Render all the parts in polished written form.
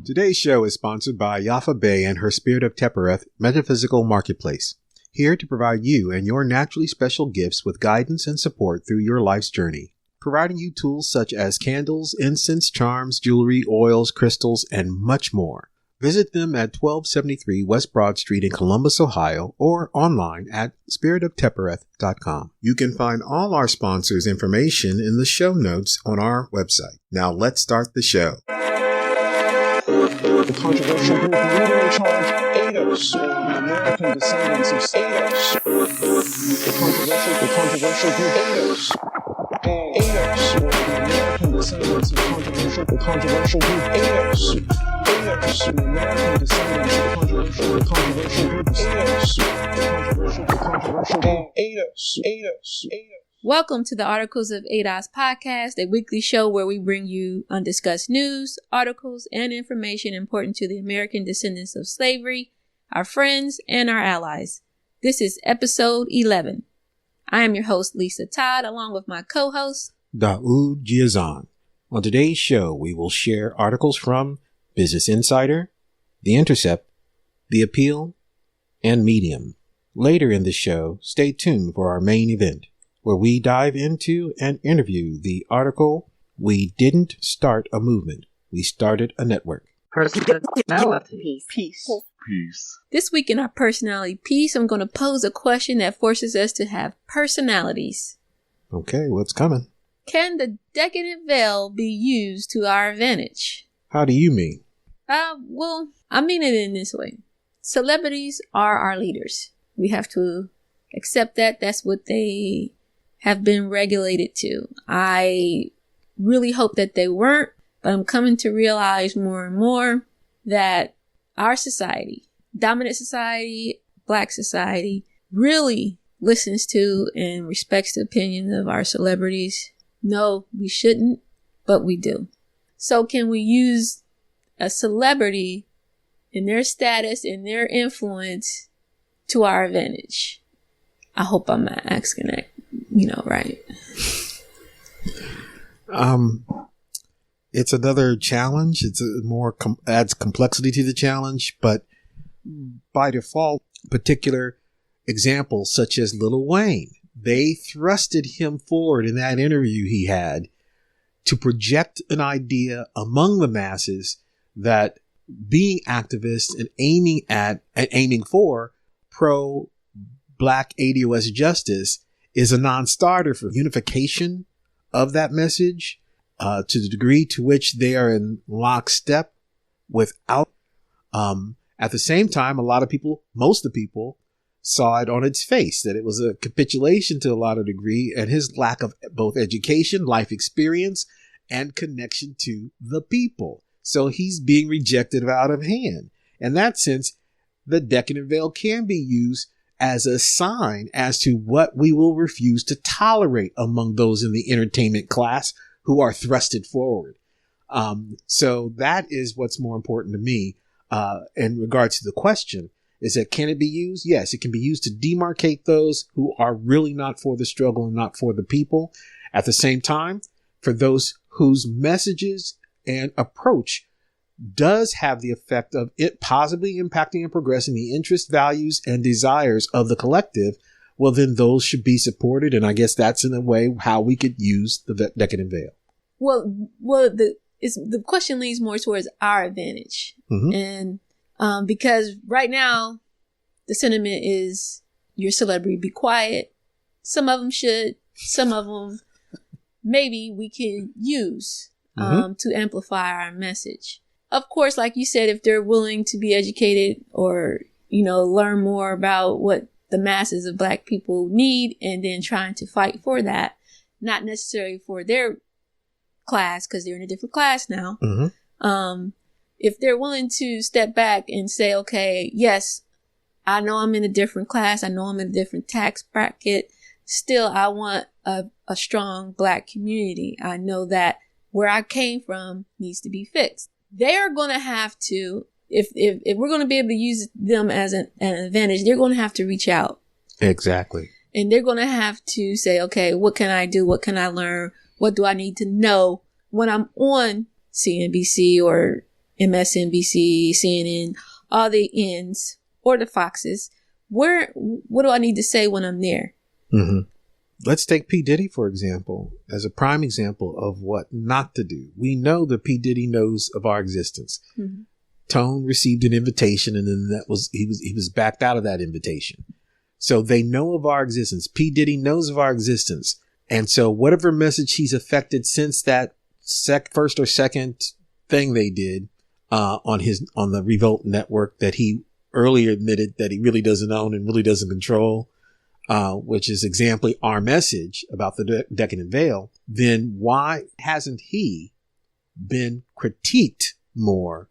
Today's show is sponsored by Yafa Bay and her Spirit of Tepereth Metaphysical Marketplace, here to provide you and your naturally special gifts with guidance and support through your life's journey, providing you tools such as candles, incense, charms, jewelry, oils, crystals, and much more. Visit them at 1273 West Broad Street in Columbus, Ohio, or online at spiritoftepereth.com. You can find all our sponsors' information in the show notes on our website. Now let's start the show. The controversial group leader in charge, ADOS, or the American Descendants of Slavery. The controversial group ADOS. ADOS, or the American Descendants of the controversial group ADOS. ADOS, the American Descendants of the controversial group ADOS. The controversial group ADOS. Welcome to the Articles of ADOS podcast, a weekly show where we bring you undiscussed news, articles, and information important to the American descendants of slavery, our friends, and our allies. This is episode 11. I am your host, Lisa Todd, along with my co-host, Daud Giazan. On today's show, we will share articles from Business Insider, The Intercept, The Appeal, and Medium. Later in the show, stay tuned for our main event, where we dive into and interview the article, "We Didn't Start a Movement, We Started a Network." Personality. Peace. This week in our personality piece, I'm going to pose a question that forces us to have personalities. Okay, what's coming? Can the decadent veil be used to our advantage? How do you mean? Well, I mean it in this way. Celebrities are our leaders. We have to accept that. That's what they have been regulated to. I really hope that they weren't, but I'm coming to realize more and more that our society, dominant society, Black society, really listens to and respects the opinion of our celebrities. No, we shouldn't, but we do. So can we use a celebrity and their status and their influence to our advantage? I hope I'm not asking that, right? It's another challenge. It's adds complexity to the challenge, but by default, particular examples such as Lil Wayne, they thrusted him forward in that interview he had to project an idea among the masses that being activists and aiming for pro-Black ADOS justice is a non-starter for unification of that message to the degree to which they are in lockstep without. At the same time, most of the people saw it on its face, that it was a capitulation to a lot of degree, and his lack of both education, life experience, and connection to the people. So he's being rejected out of hand. In that sense, the decadent veil can be used as a sign as to what we will refuse to tolerate among those in the entertainment class who are thrusted forward. So that is what's more important to me in regards to the question, is that can it be used? Yes, it can be used to demarcate those who are really not for the struggle and not for the people. At the same time, for those whose messages and approach does have the effect of it positively impacting and progressing the interests, values, and desires of the collective, well, then those should be supported. And I guess that's in a way how we could use the decadent veil. Well, the question leans more towards our advantage. Mm-hmm. And because right now the sentiment is your celebrity be quiet. Some of them should, some of them maybe we can use to amplify our message. Of course, like you said, if they're willing to be educated or, learn more about what the masses of Black people need and then trying to fight for that, not necessarily for their class because they're in a different class now. Mm-hmm. If they're willing to step back and say, okay, yes, I know I'm in a different class. I know I'm in a different tax bracket. Still, I want a strong Black community. I know that where I came from needs to be fixed. They're going to have to, if we're going to be able to use them as an advantage, they're going to have to reach out. Exactly. And they're going to have to say, okay, what can I do? What can I learn? What do I need to know when I'm on CNBC or MSNBC, CNN, all the N's or the Foxes, what do I need to say when I'm there? Mm-hmm. Let's take P. Diddy, for example, as a prime example of what not to do. We know that P. Diddy knows of our existence. Mm-hmm. Tone received an invitation, and then he was backed out of that invitation. So they know of our existence. P. Diddy knows of our existence. And so whatever message he's affected since that first or second thing they did on the Revolt Network that he earlier admitted that he really doesn't own and really doesn't control, which is exactly our message about the decadent veil, then why hasn't he been critiqued more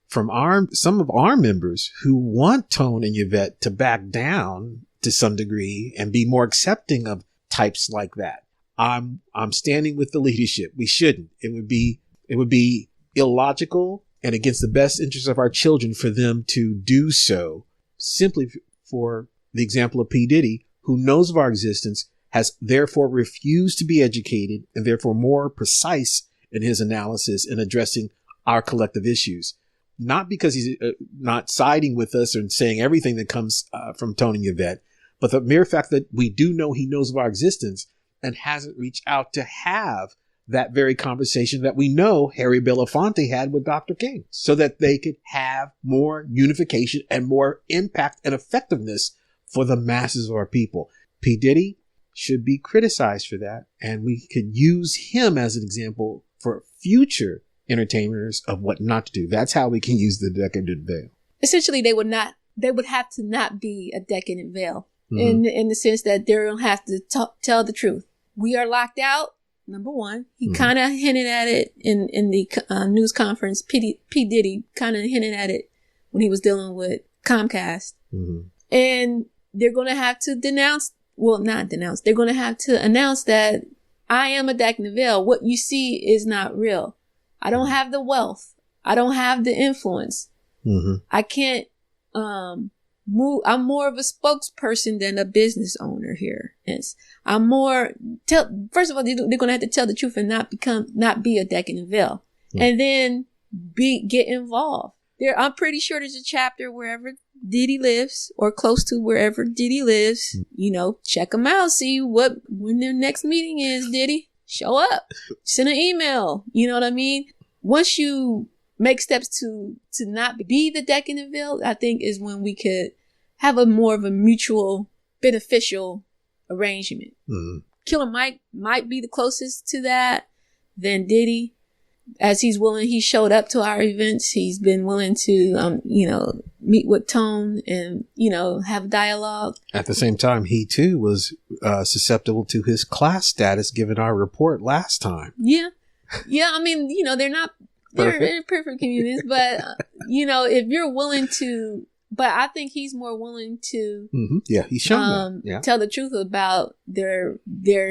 from some of our members who want Tone and Yvette to back down to some degree and be more accepting of types like that? I'm standing with the leadership. We shouldn't. It would be illogical and against the best interests of our children for them to do so simply for the example of P. Diddy, who knows of our existence, has therefore refused to be educated and therefore more precise in his analysis in addressing our collective issues. Not because he's not siding with us or saying everything that comes from Tony and Yvette, but the mere fact that we do know he knows of our existence and hasn't reached out to have that very conversation that we know Harry Belafonte had with Dr. King, so that they could have more unification and more impact and effectiveness for the masses of our people. P. Diddy should be criticized for that, and we could use him as an example for future entertainers of what not to do. That's how we can use the decadent veil. Essentially, they would have to not be a decadent veil, mm-hmm. in the sense that they don't have to tell the truth. We are locked out. Number one, he mm-hmm. kind of hinted at it in the news conference. P. Diddy kind of hinted at it when he was dealing with Comcast, mm-hmm. and they're going to have to they're going to have to announce that I am a decadent veil. What you see is not real. I don't have the wealth. I don't have the influence. Mm-hmm. I can't move. I'm more of a spokesperson than a business owner here. I'm more first of all, they're going to have to tell the truth and not be a decadent veil, mm-hmm. and then get involved. I'm pretty sure there's a chapter wherever Diddy lives or close to wherever Diddy lives. Mm-hmm. Check them out. See when their next meeting is. Diddy, show up. Send an email. You know what I mean? Once you make steps to not be the decadent veil, I think is when we could have a more of a mutual beneficial arrangement. Mm-hmm. Killer Mike might be the closest to that than Diddy, as he showed up to our events. He's been willing to, meet with Tone and, have dialogue. At the same time, he too was susceptible to his class status given our report last time. Yeah. Yeah. I mean, they're in perfect communities, but, if you're willing to, but I think he's more willing to, mm-hmm. Yeah, he's shown that. Yeah. Tell the truth about their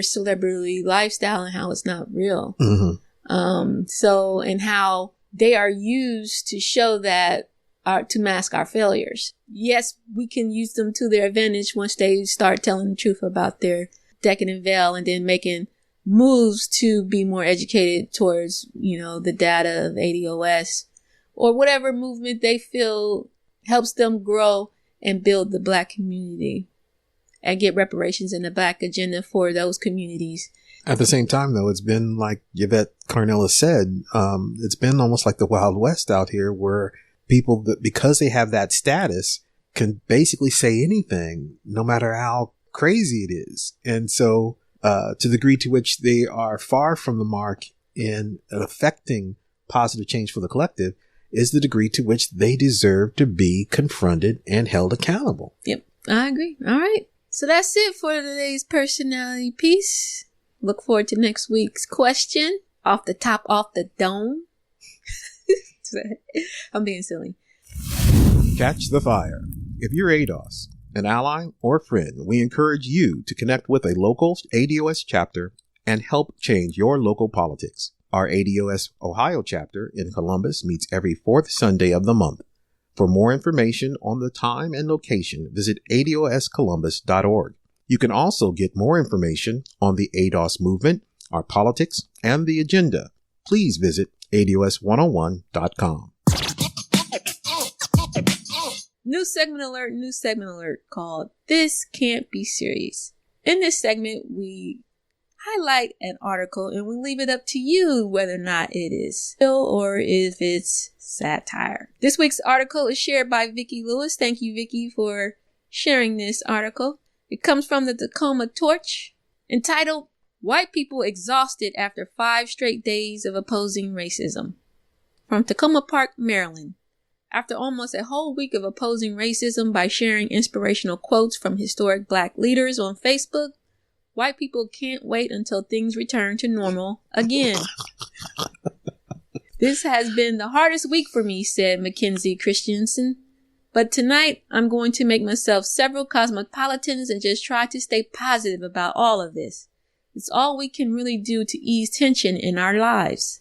celebrity lifestyle and how it's not real. Mm-hmm. And how they are used to show that, to mask our failures. Yes, we can use them to their advantage once they start telling the truth about their decadent veil and then making moves to be more educated towards, the data of ADOS or whatever movement they feel helps them grow and build the Black community and get reparations in the Black agenda for those communities. At the same time, though, it's been like Yvette Carnella said, it's been almost like the Wild West out here where people, because they have that status, can basically say anything, no matter how crazy it is. And so to the degree to which they are far from the mark in affecting positive change for the collective is the degree to which they deserve to be confronted and held accountable. Yep, I agree. All right. So that's it for today's personality piece. Look forward to next week's question. Off the dome. I'm being silly. Catch the fire. If you're ADOS, an ally or friend, we encourage you to connect with a local ADOS chapter and help change your local politics. Our ADOS Ohio chapter in Columbus meets every fourth Sunday of the month. For more information on the time and location, visit adoscolumbus.org. You can also get more information on the ADOS movement, our politics, and the agenda. Please visit ADOS101.com. New segment alert called This Can't Be Serious. In this segment, we highlight an article and we leave it up to you whether or not it is real or if it's satire. This week's article is shared by Vicki Lewis. Thank you, Vicki, for sharing this article. It comes from the Tacoma Torch, entitled White People Exhausted After 5 Straight Days of Opposing Racism. From Tacoma Park, Maryland. After almost a whole week of opposing racism by sharing inspirational quotes from historic Black leaders on Facebook, white people can't wait until things return to normal again. This has been the hardest week for me, said Mackenzie Christensen. But tonight, I'm going to make myself several cosmopolitans and just try to stay positive about all of this. It's all we can really do to ease tension in our lives.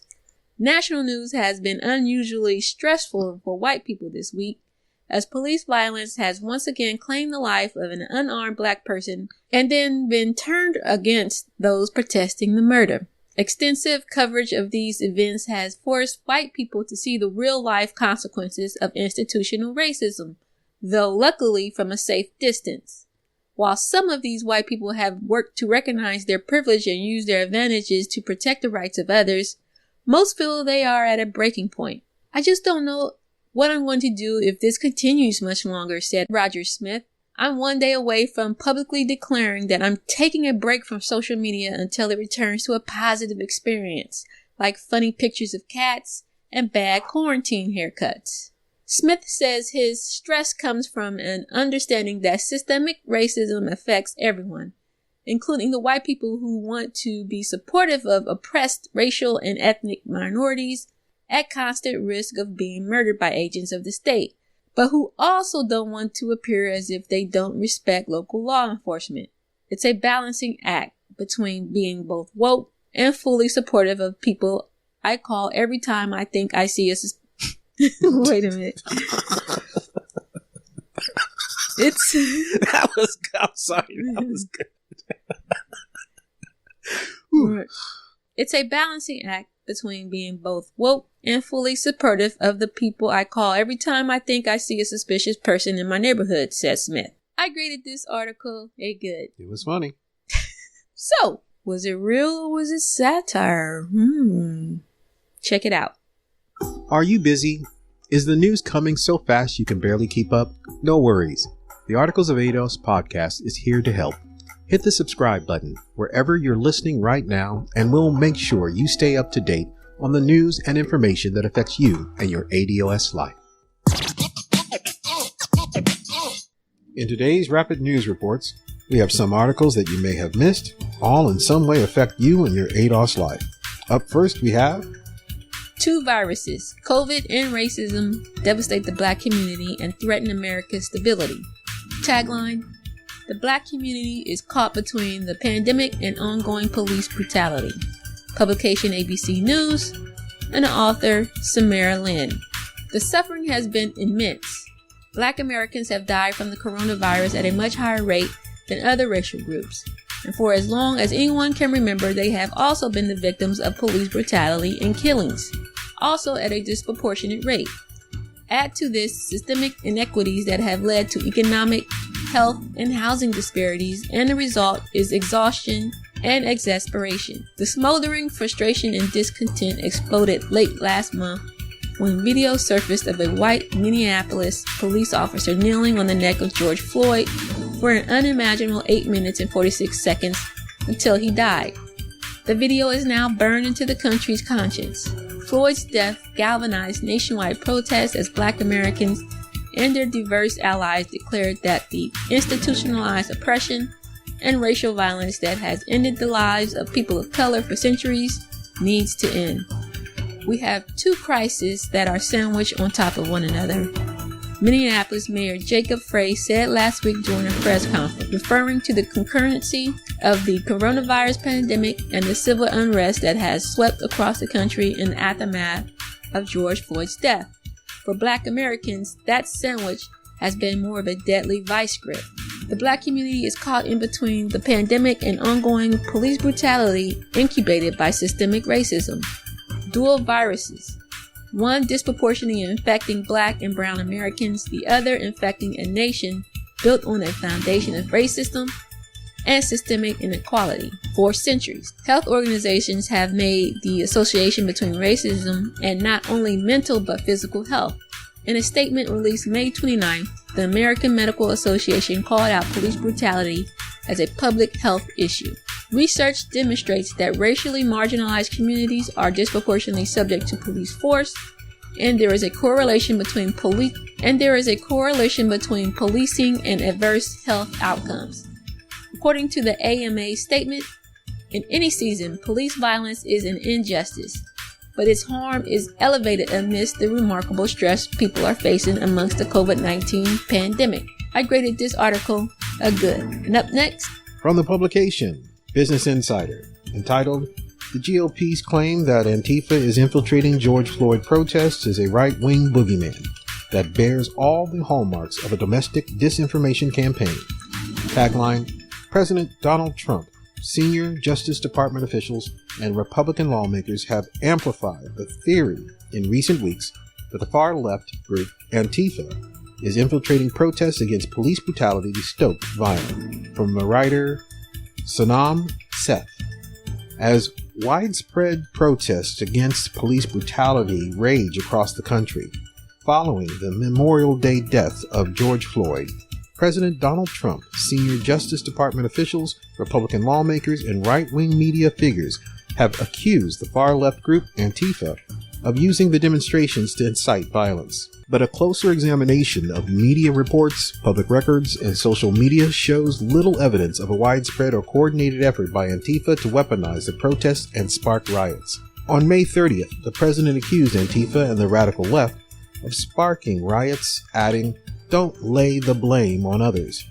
National news has been unusually stressful for white people this week, as police violence has once again claimed the life of an unarmed Black person and then been turned against those protesting the murder. Extensive coverage of these events has forced white people to see the real-life consequences of institutional racism, though luckily from a safe distance. While some of these white people have worked to recognize their privilege and use their advantages to protect the rights of others, most feel they are at a breaking point. I just don't know what I'm going to do if this continues much longer, said Roger Smith. I'm one day away from publicly declaring that I'm taking a break from social media until it returns to a positive experience, like funny pictures of cats and bad quarantine haircuts. Smith says his stress comes from an understanding that systemic racism affects everyone, including the white people who want to be supportive of oppressed racial and ethnic minorities at constant risk of being murdered by agents of the state, but who also don't want to appear as if they don't respect local law enforcement. It's a balancing act between being both woke and fully supportive of people I call every time I think I see a Wait a minute. I'm sorry. That was good. It's a balancing act between being both woke and fully supportive of the people I call every time I think I see a suspicious person in my neighborhood, says Smith. I graded this article a good. It was funny. So, was it real or was it satire? Check it out. Are you busy? Is the news coming so fast you can barely keep up? No worries. The Articles of ADOS podcast is here to help. Hit the subscribe button wherever you're listening right now, and we'll make sure you stay up to date on the news and information that affects you and your ADOS life. In today's rapid news reports, we have some articles that you may have missed, all in some way affect you and your ADOS life. Up first, we have 2 viruses, COVID and racism, devastate the Black community and threaten America's stability. Tagline: the Black community is caught between the pandemic and ongoing police brutality. Publication ABC News, and the author Samara Lynn. The suffering has been immense. Black Americans have died from the coronavirus at a much higher rate than other racial groups. And for as long as anyone can remember, they have also been the victims of police brutality and killings, also at a disproportionate rate. Add to this systemic inequities that have led to economic, health, and housing disparities, and the result is exhaustion and exasperation. The smoldering frustration and discontent exploded late last month when video surfaced of a white Minneapolis police officer kneeling on the neck of George Floyd for an unimaginable 8 minutes and 46 seconds until he died. The video is now burned into the country's conscience. Floyd's death galvanized nationwide protests as Black Americans and their diverse allies declared that the institutionalized oppression and racial violence that has ended the lives of people of color for centuries needs to end. We have 2 crises that are sandwiched on top of one another. Minneapolis Mayor Jacob Frey said last week during a press conference, referring to the concurrency of the coronavirus pandemic and the civil unrest that has swept across the country in the aftermath of George Floyd's death. For Black Americans, that sandwich has been more of a deadly vice grip. The Black community is caught in between the pandemic and ongoing police brutality incubated by systemic racism. Dual viruses. one disproportionately infecting Black and brown Americans, the other infecting a nation built on a foundation of racism and systemic inequality. For centuries, health organizations have made the association between racism and not only mental but physical health. In a statement released May 29th, the American Medical Association called out police brutality as a public health issue. Research demonstrates that racially marginalized communities are disproportionately subject to police force, and there is a correlation between policing and adverse health outcomes. According to the AMA statement, in any season, police violence is an injustice, but its harm is elevated amidst the remarkable stress people are facing amongst the COVID-19 pandemic. I graded this article a good. And up next, from the publication Business Insider, entitled "The GOP's Claim That Antifa is Infiltrating George Floyd Protests is a Right-Wing Boogeyman That Bears All the Hallmarks of a Domestic Disinformation Campaign." Tagline: President Donald Trump, senior Justice Department officials, and Republican lawmakers have amplified the theory in recent weeks that the far-left group Antifa is infiltrating protests against police brutality to stoke violence. From the writer Sanam Seth. As widespread protests against police brutality rage across the country following the Memorial Day death of George Floyd, President Donald Trump, senior Justice Department officials, Republican lawmakers, and right-wing media figures have accused the far-left group Antifa of using the demonstrations to incite violence. But a closer examination of media reports, public records, and social media shows little evidence of a widespread or coordinated effort by Antifa to weaponize the protests and spark riots. On May 30th, the president accused Antifa and the radical left of sparking riots, adding, "Don't lay the blame on others."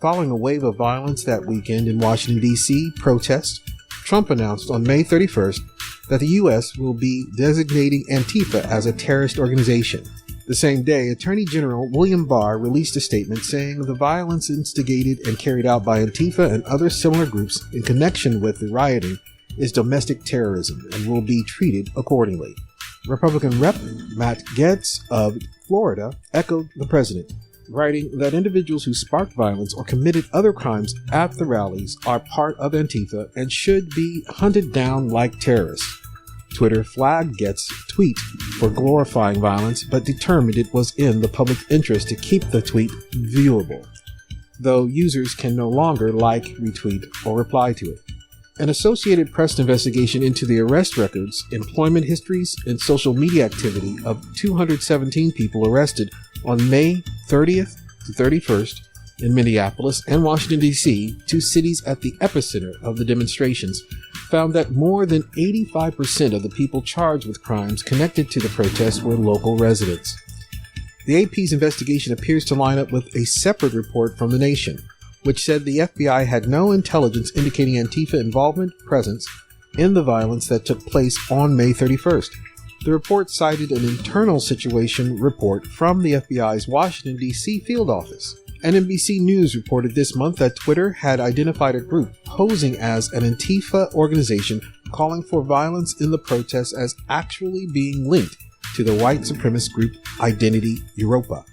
Following a wave of violence that weekend in Washington, D.C. protests, Trump announced on May 31st that the U.S. will be designating Antifa as a terrorist organization. The same day, Attorney General William Barr released a statement saying the violence instigated and carried out by Antifa and other similar groups in connection with the rioting is domestic terrorism and will be treated accordingly. Republican Rep. Matt Gaetz of Florida echoed the president, writing that individuals who sparked violence or committed other crimes at the rallies are part of Antifa and should be hunted down like terrorists. Twitter flagged Gaetz's tweet for glorifying violence, but determined it was in the public interest to keep the tweet viewable, though users can no longer like, retweet, or reply to it. An Associated Press investigation into the arrest records, employment histories, and social media activity of 217 people arrested on May 30th to 31st in Minneapolis and Washington, D.C., two cities at the epicenter of the demonstrations, found that more than 85% of the people charged with crimes connected to the protests were local residents. The AP's investigation appears to line up with a separate report from The Nation, which said the FBI had no intelligence indicating Antifa involvement, presence, in the violence that took place on May 31st. The report cited an internal situation report from the FBI's Washington, D.C. field office. NBC News reported this month that Twitter had identified a group posing as an Antifa organization calling for violence in the protests as actually being linked to the white supremacist group Identity Europa.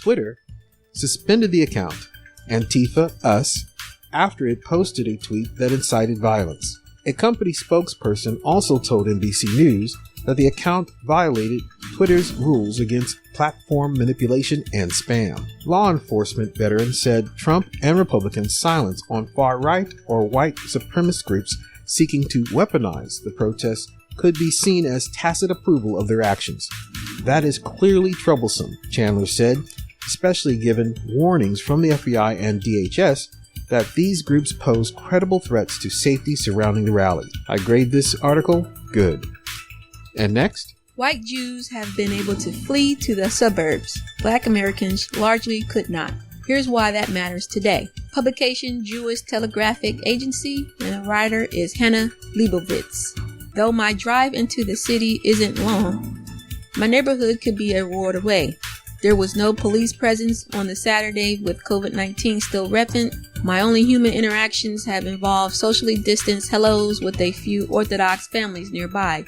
Twitter suspended the account, Antifa Us, after it posted a tweet that incited violence. A company spokesperson also told NBC News that the account violated Twitter's rules against platform manipulation and spam. Law enforcement veterans said Trump and Republicans' silence on far-right or white supremacist groups seeking to weaponize the protests could be seen as tacit approval of their actions. That is clearly troublesome, Chandler said, especially given warnings from the FBI and DHS that these groups pose credible threats to safety surrounding the rally. I grade this article good. And next? White Jews have been able to flee to the suburbs. Black Americans largely could not. Here's why that matters today. Publication Jewish Telegraphic Agency, and the writer is Hannah Leibovitz. Though my drive into the city isn't long, my neighborhood could be a ward away. There was no police presence on the Saturday with COVID-19 still rampant. My only human interactions have involved socially distanced hellos with a few Orthodox families nearby.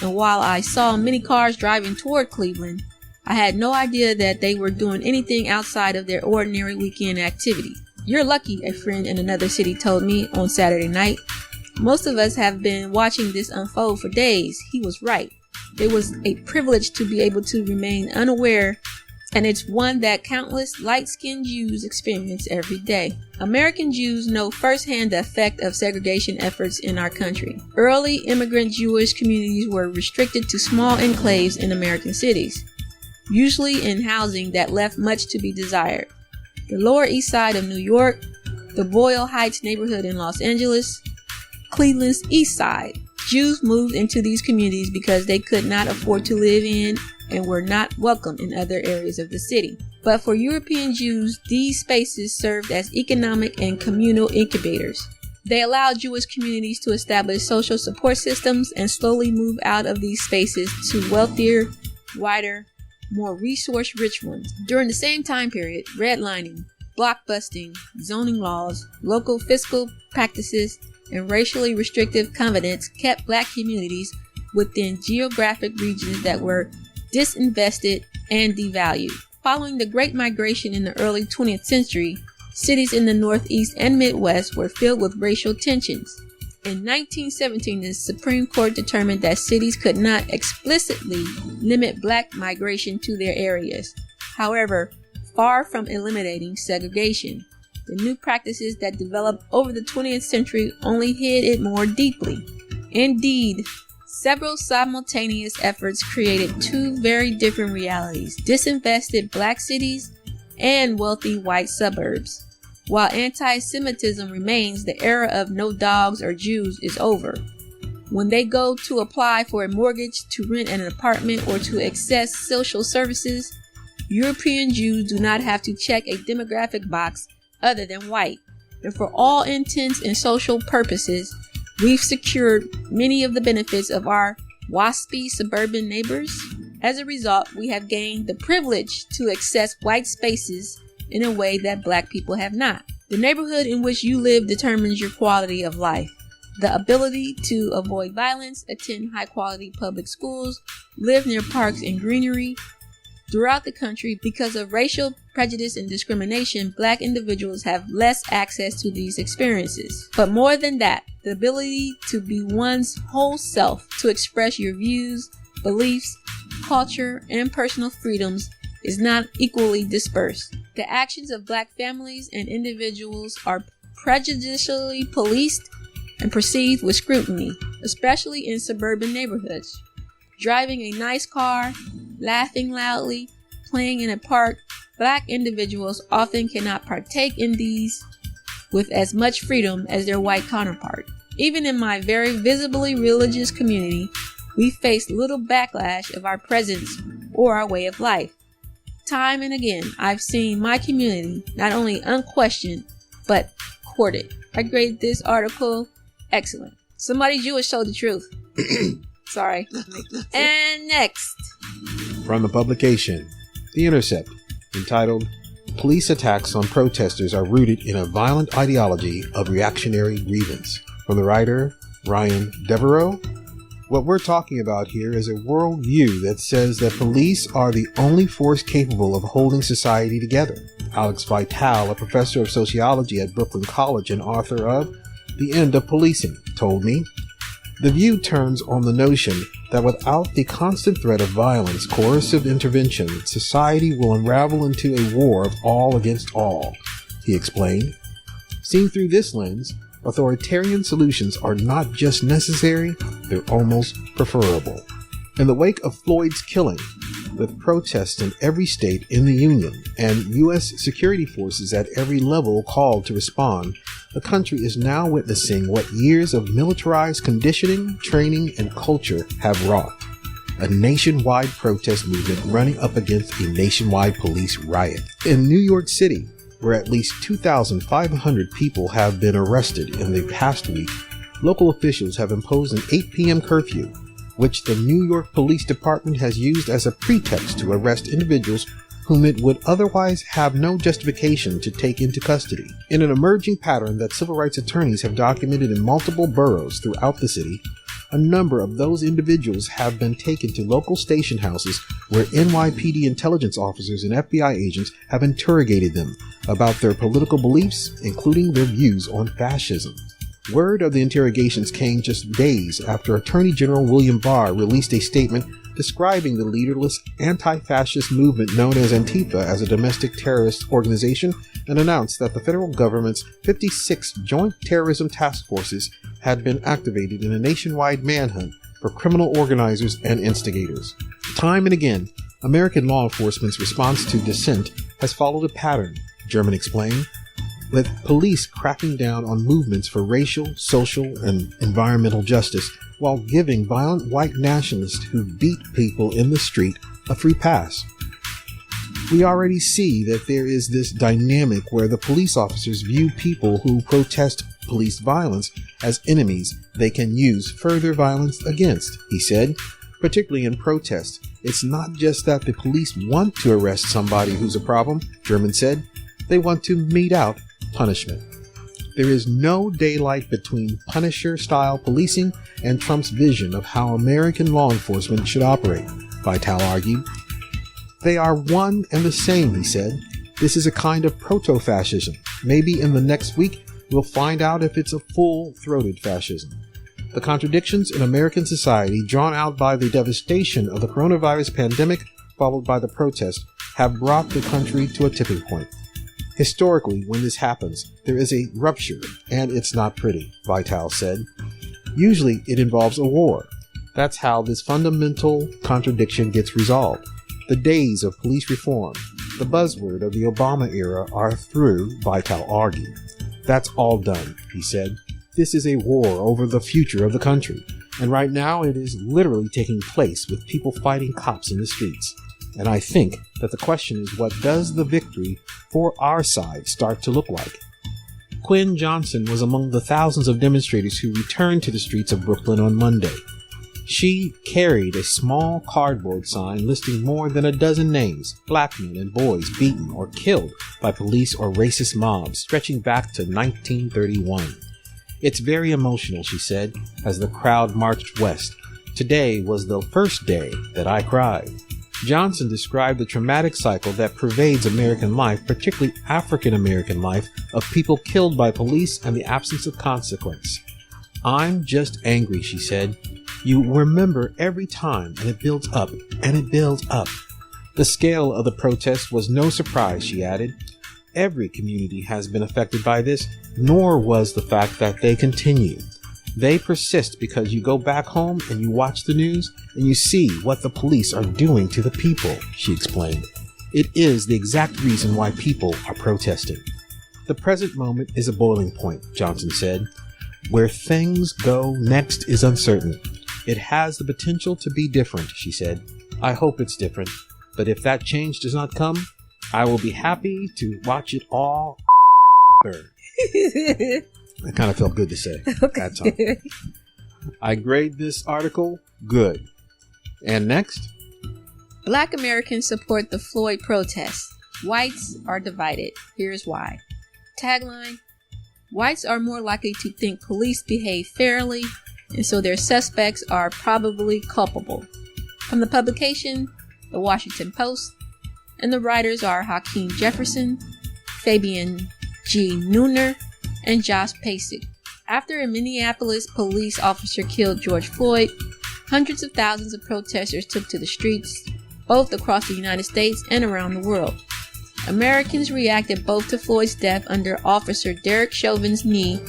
And while I saw many cars driving toward Cleveland, I had no idea that they were doing anything outside of their ordinary weekend activity. "You're lucky," a friend in another city told me on Saturday night. "Most of us have been watching this unfold for days." He was right. It was a privilege to be able to remain unaware, and it's one that countless light-skinned Jews experience every day. American Jews know firsthand the effect of segregation efforts in our country. Early immigrant Jewish communities were restricted to small enclaves in American cities, usually in housing that left much to be desired. The Lower East Side of New York, the Boyle Heights neighborhood in Los Angeles, Cleveland's East Side. Jews moved into these communities because they could not afford to live in and were not welcome in other areas of the city. But for European Jews, these spaces served as economic and communal incubators. They allowed Jewish communities to establish social support systems and slowly move out of these spaces to wealthier, wider, more resource-rich ones. During the same time period, redlining, blockbusting, zoning laws, local fiscal practices, and racially restrictive covenants kept Black communities within geographic regions that were disinvested and devalued. Following the Great Migration in the early 20th century, cities in the Northeast and Midwest were filled with racial tensions. In 1917, the Supreme Court determined that cities could not explicitly limit Black migration to their areas. However, far from eliminating segregation, the new practices that developed over the 20th century only hid it more deeply. Indeed, several simultaneous efforts created two very different realities: disinvested Black cities and wealthy white suburbs. While anti-Semitism remains, the era of no dogs or Jews is over. When they go to apply for a mortgage, to rent an apartment, or to access social services, European Jews do not have to check a demographic box other than white. And for all intents and social purposes, we've secured many of the benefits of our waspy suburban neighbors. As a result, we have gained the privilege to access white spaces in a way that Black people have not. The neighborhood in which you live determines your quality of life. The ability to avoid violence, attend high-quality public schools, live near parks and greenery. Throughout the country, because of racial prejudice and discrimination, Black individuals have less access to these experiences. But more than that, the ability to be one's whole self, to express your views, beliefs, culture, and personal freedoms is not equally dispersed. The actions of Black families and individuals are prejudicially policed and perceived with scrutiny, especially in suburban neighborhoods. Driving a nice car, laughing loudly, playing in a park, Black individuals often cannot partake in these with as much freedom as their white counterpart. Even in my very visibly religious community, we face little backlash of our presence or our way of life. Time and again, I've seen my community not only unquestioned, but courted. I graded this article excellent. Somebody Jewish told the truth. Sorry. And next, from the publication, The Intercept, entitled "Police Attacks on Protesters Are Rooted in a Violent Ideology of Reactionary Grievance," from the writer Ryan Devereaux. What we're talking about here is a worldview that says that police are the only force capable of holding society together. Alex Vitale, a professor of sociology at Brooklyn College and author of The End of Policing, told me, "The view turns on the notion that without the constant threat of violence, coercive intervention, society will unravel into a war of all against all," he explained. Seen through this lens, authoritarian solutions are not just necessary, they're almost preferable. In the wake of Floyd's killing, with protests in every state in the Union and U.S. security forces at every level called to respond, the country is now witnessing what years of militarized conditioning, training, and culture have wrought. A nationwide protest movement running up against a nationwide police riot. In New York City, where at least 2,500 people have been arrested in the past week, local officials have imposed an 8 p.m. curfew, which the New York Police Department has used as a pretext to arrest individuals whom it would otherwise have no justification to take into custody. In an emerging pattern that civil rights attorneys have documented in multiple boroughs throughout the city, a number of those individuals have been taken to local station houses where NYPD intelligence officers and FBI agents have interrogated them about their political beliefs, including their views on fascism. Word of the interrogations came just days after Attorney General William Barr released a statement describing the leaderless anti-fascist movement known as Antifa as a domestic terrorist organization, and announced that the federal government's 56 joint terrorism task forces had been activated in a nationwide manhunt for criminal organizers and instigators. Time and again, American law enforcement's response to dissent has followed a pattern, German explained, with police cracking down on movements for racial, social, and environmental justice while giving violent white nationalists who beat people in the street a free pass. We already see that there is this dynamic where the police officers view people who protest police violence as enemies they can use further violence against, he said. Particularly in protest, it's not just that the police want to arrest somebody who's a problem, German said. They want to mete out punishment. There is no daylight between Punisher-style policing and Trump's vision of how American law enforcement should operate, Vitale argued. They are one and the same, he said. This is a kind of proto-fascism. Maybe in the next week, we'll find out if it's a full-throated fascism. The contradictions in American society drawn out by the devastation of the coronavirus pandemic, followed by the protest, have brought the country to a tipping point. Historically, when this happens, there is a rupture, and it's not pretty, Vitale said. Usually, it involves a war. That's how this fundamental contradiction gets resolved. The days of police reform, the buzzword of the Obama era, are through, Vitale argued. That's all done, he said. This is a war over the future of the country, and right now it is literally taking place with people fighting cops in the streets. And I think that the question is, what does the victory for our side start to look like? Quinn Johnson was among the thousands of demonstrators who returned to the streets of Brooklyn on Monday. She carried a small cardboard sign listing more than a dozen names, black men and boys beaten or killed by police or racist mobs, stretching back to 1931. It's very emotional, she said, as the crowd marched west. Today was the first day that I cried. Johnson described the traumatic cycle that pervades American life, particularly African American life, of people killed by police and the absence of consequence. I'm just angry, she said. You remember every time, and it builds up, and it builds up. The scale of the protest was no surprise, she added. Every community has been affected by this, nor was the fact that they continue. They persist because you go back home and you watch the news and you see what the police are doing to the people, she explained. It is the exact reason why people are protesting. The present moment is a boiling point, Johnson said. Where things go next is uncertain. It has the potential to be different, she said. I hope it's different, but if that change does not come, I will be happy to watch it all burn. That kind of felt good to say at that time. I grade this article good. And next? Black Americans support the Floyd protests. Whites are divided. Here's why. Tagline: whites are more likely to think police behave fairly, and so their suspects are probably culpable. From the publication, The Washington Post, and the writers are Hakeem Jefferson, Fabian G. Nooner, and Josh Pasek. After a Minneapolis police officer killed George Floyd, hundreds of thousands of protesters took to the streets, both across the United States and around the world. Americans reacted both to Floyd's death under Officer Derek Chauvin's knee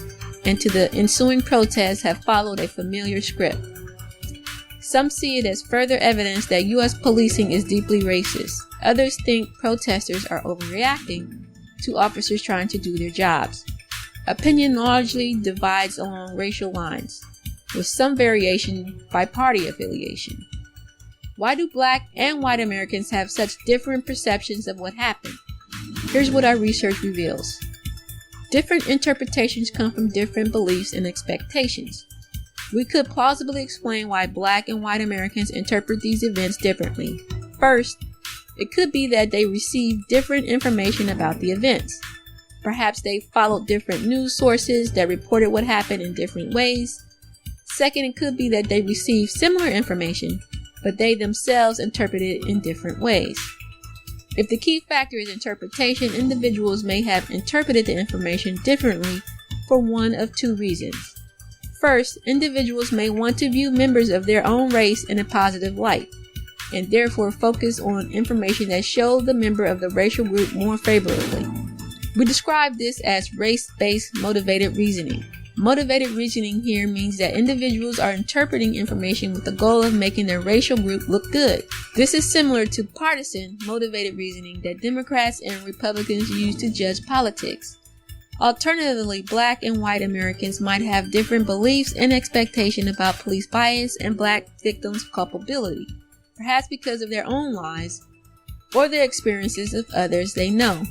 and to the ensuing protests have followed a familiar script. Some see it as further evidence that U.S. policing is deeply racist. Others think protesters are overreacting to officers trying to do their jobs. Opinion largely divides along racial lines, with some variation by party affiliation. Why do black and white Americans have such different perceptions of what happened? Here's what our research reveals. Different interpretations come from different beliefs and expectations. We could plausibly explain why black and white Americans interpret these events differently. First, it could be that they received different information about the events. Perhaps they followed different news sources that reported what happened in different ways. Second, it could be that they received similar information, but they themselves interpret it in different ways. If the key factor is interpretation, individuals may have interpreted the information differently for one of two reasons. First, individuals may want to view members of their own race in a positive light, and therefore focus on information that shows the member of the racial group more favorably. We describe this as race-based motivated reasoning. Motivated reasoning here means that individuals are interpreting information with the goal of making their racial group look good. This is similar to partisan motivated reasoning that Democrats and Republicans use to judge politics. Alternatively, Black and white Americans might have different beliefs and expectations about police bias and Black victims' culpability, perhaps because of their own lives or the experiences of others they know.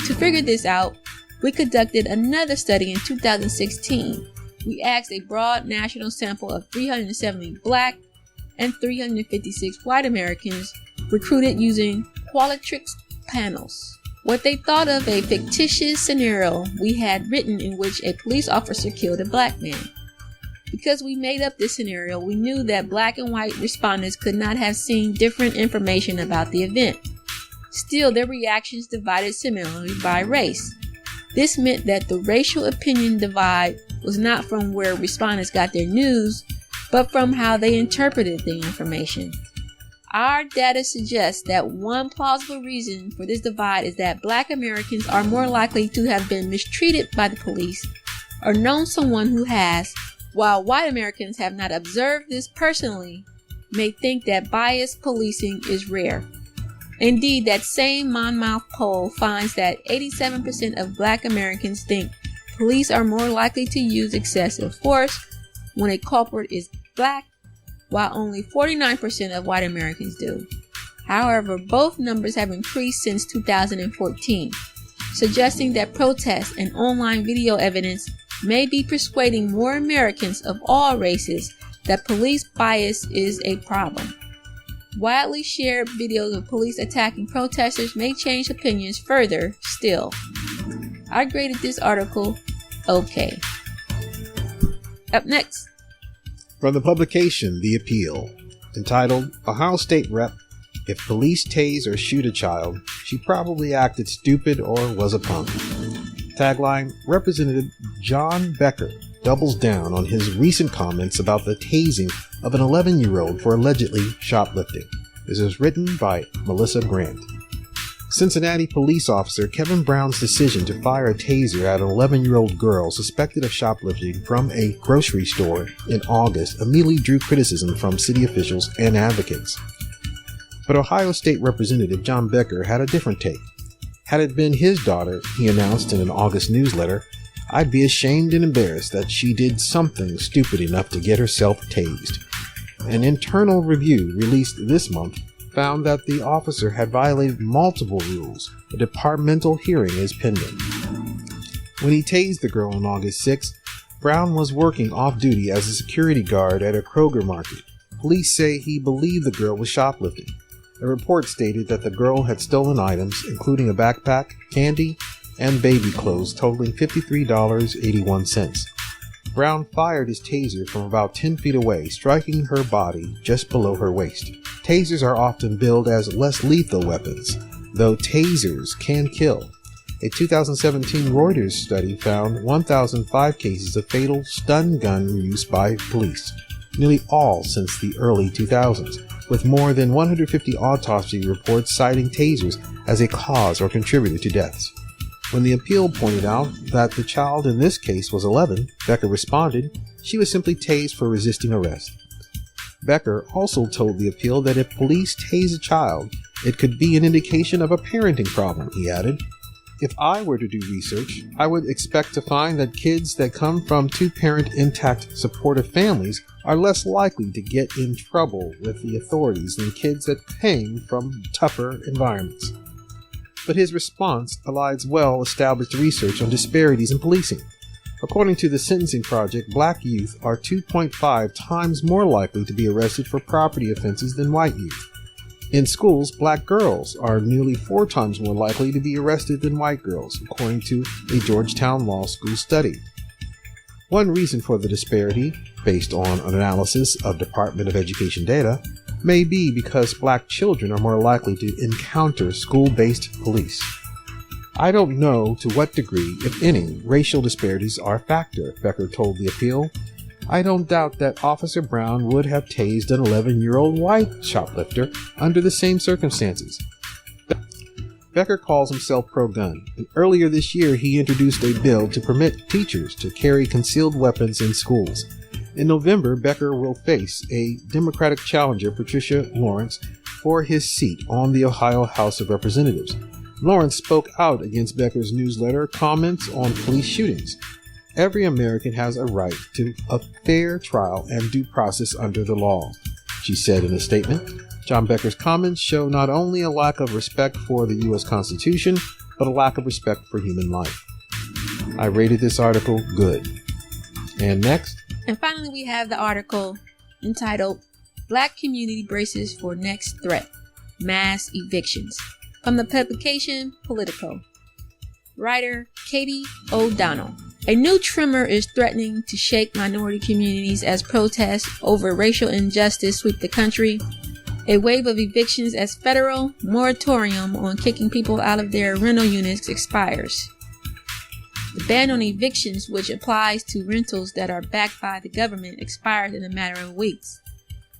To figure this out, we conducted another study in 2016. We asked a broad national sample of 370 Black and 356 white Americans recruited using Qualtrics panels what they thought of a fictitious scenario we had written in which a police officer killed a Black man. Because we made up this scenario, we knew that Black and white respondents could not have seen different information about the event. Still, their reactions divided similarly by race. This meant that the racial opinion divide was not from where respondents got their news, but from how they interpreted the information. Our data suggests that one plausible reason for this divide is that Black Americans are more likely to have been mistreated by the police or known someone who has, while white Americans have not observed this personally, may think that biased policing is rare. Indeed, that same Monmouth poll finds that 87% of Black Americans think police are more likely to use excessive force when a culprit is Black, while only 49% of white Americans do. However, both numbers have increased since 2014, suggesting that protests and online video evidence may be persuading more Americans of all races that police bias is a problem. Widely shared videos of police attacking protesters may change opinions further still. I graded this article okay. Up next, from the publication The Appeal, entitled Ohio State Rep, If Police Tase or Shoot a Child, She Probably Acted Stupid or Was a Punk. Tagline, Representative John Becker doubles down on his recent comments about the tasing of an 11-year-old for allegedly shoplifting. This is written by Melissa Grant. Cincinnati police officer Kevin Brown's decision to fire a taser at an 11-year-old girl suspected of shoplifting from a grocery store in August immediately drew criticism from city officials and advocates. But Ohio State Representative John Becker had a different take. Had it been his daughter, he announced in an August newsletter, I'd be ashamed and embarrassed that she did something stupid enough to get herself tased. An internal review released this month found that the officer had violated multiple rules. A departmental hearing is pending. When he tased the girl on August 6th, Brown was working off-duty as a security guard at a Kroger market. Police say he believed the girl was shoplifting. A report stated that the girl had stolen items, including a backpack, candy, and baby clothes totaling $53.81. Brown fired his taser from about 10 feet away, striking her body just below her waist. Tasers are often billed as less lethal weapons, though tasers can kill. A 2017 Reuters study found 1,005 cases of fatal stun gun use by police, nearly all since the early 2000s, with more than 150 autopsy reports citing tasers as a cause or contributor to deaths. When the appeal pointed out that the child in this case was 11, Becker responded, she was simply tased for resisting arrest. Becker also told the appeal that if police tase a child, it could be an indication of a parenting problem, he added. If I were to do research, I would expect to find that kids that come from two-parent intact supportive families are less likely to get in trouble with the authorities than kids that came from tougher environments. But his response elides well-established research on disparities in policing. According to the Sentencing Project, black youth are 2.5 times more likely to be arrested for property offenses than white youth. In schools, black girls are nearly 4 times more likely to be arrested than white girls, according to a Georgetown Law School study. One reason for the disparity based on an analysis of Department of Education data, may be because black children are more likely to encounter school-based police. I don't know to what degree, if any, racial disparities are a factor, Becker told the Appeal. I don't doubt that Officer Brown would have tased an 11-year-old white shoplifter under the same circumstances. Becker calls himself pro-gun, and earlier this year he introduced a bill to permit teachers to carry concealed weapons in schools. In November, Becker will face a Democratic challenger, Patricia Lawrence, for his seat on the Ohio House of Representatives. Lawrence spoke out against Becker's newsletter comments on police shootings. Every American has a right to a fair trial and due process under the law, she said in a statement. John Becker's comments show not only a lack of respect for the U.S. Constitution, but a lack of respect for human life. I rated this article good. And next? And finally, we have the article entitled, Black Community Braces for Next Threat, Mass Evictions, from the publication Politico. Writer Katie O'Donnell. A new tremor is threatening to shake minority communities as protests over racial injustice sweep the country. A wave of evictions as federal moratorium on kicking people out of their rental units expires. The ban on evictions, which applies to rentals that are backed by the government, expires in a matter of weeks.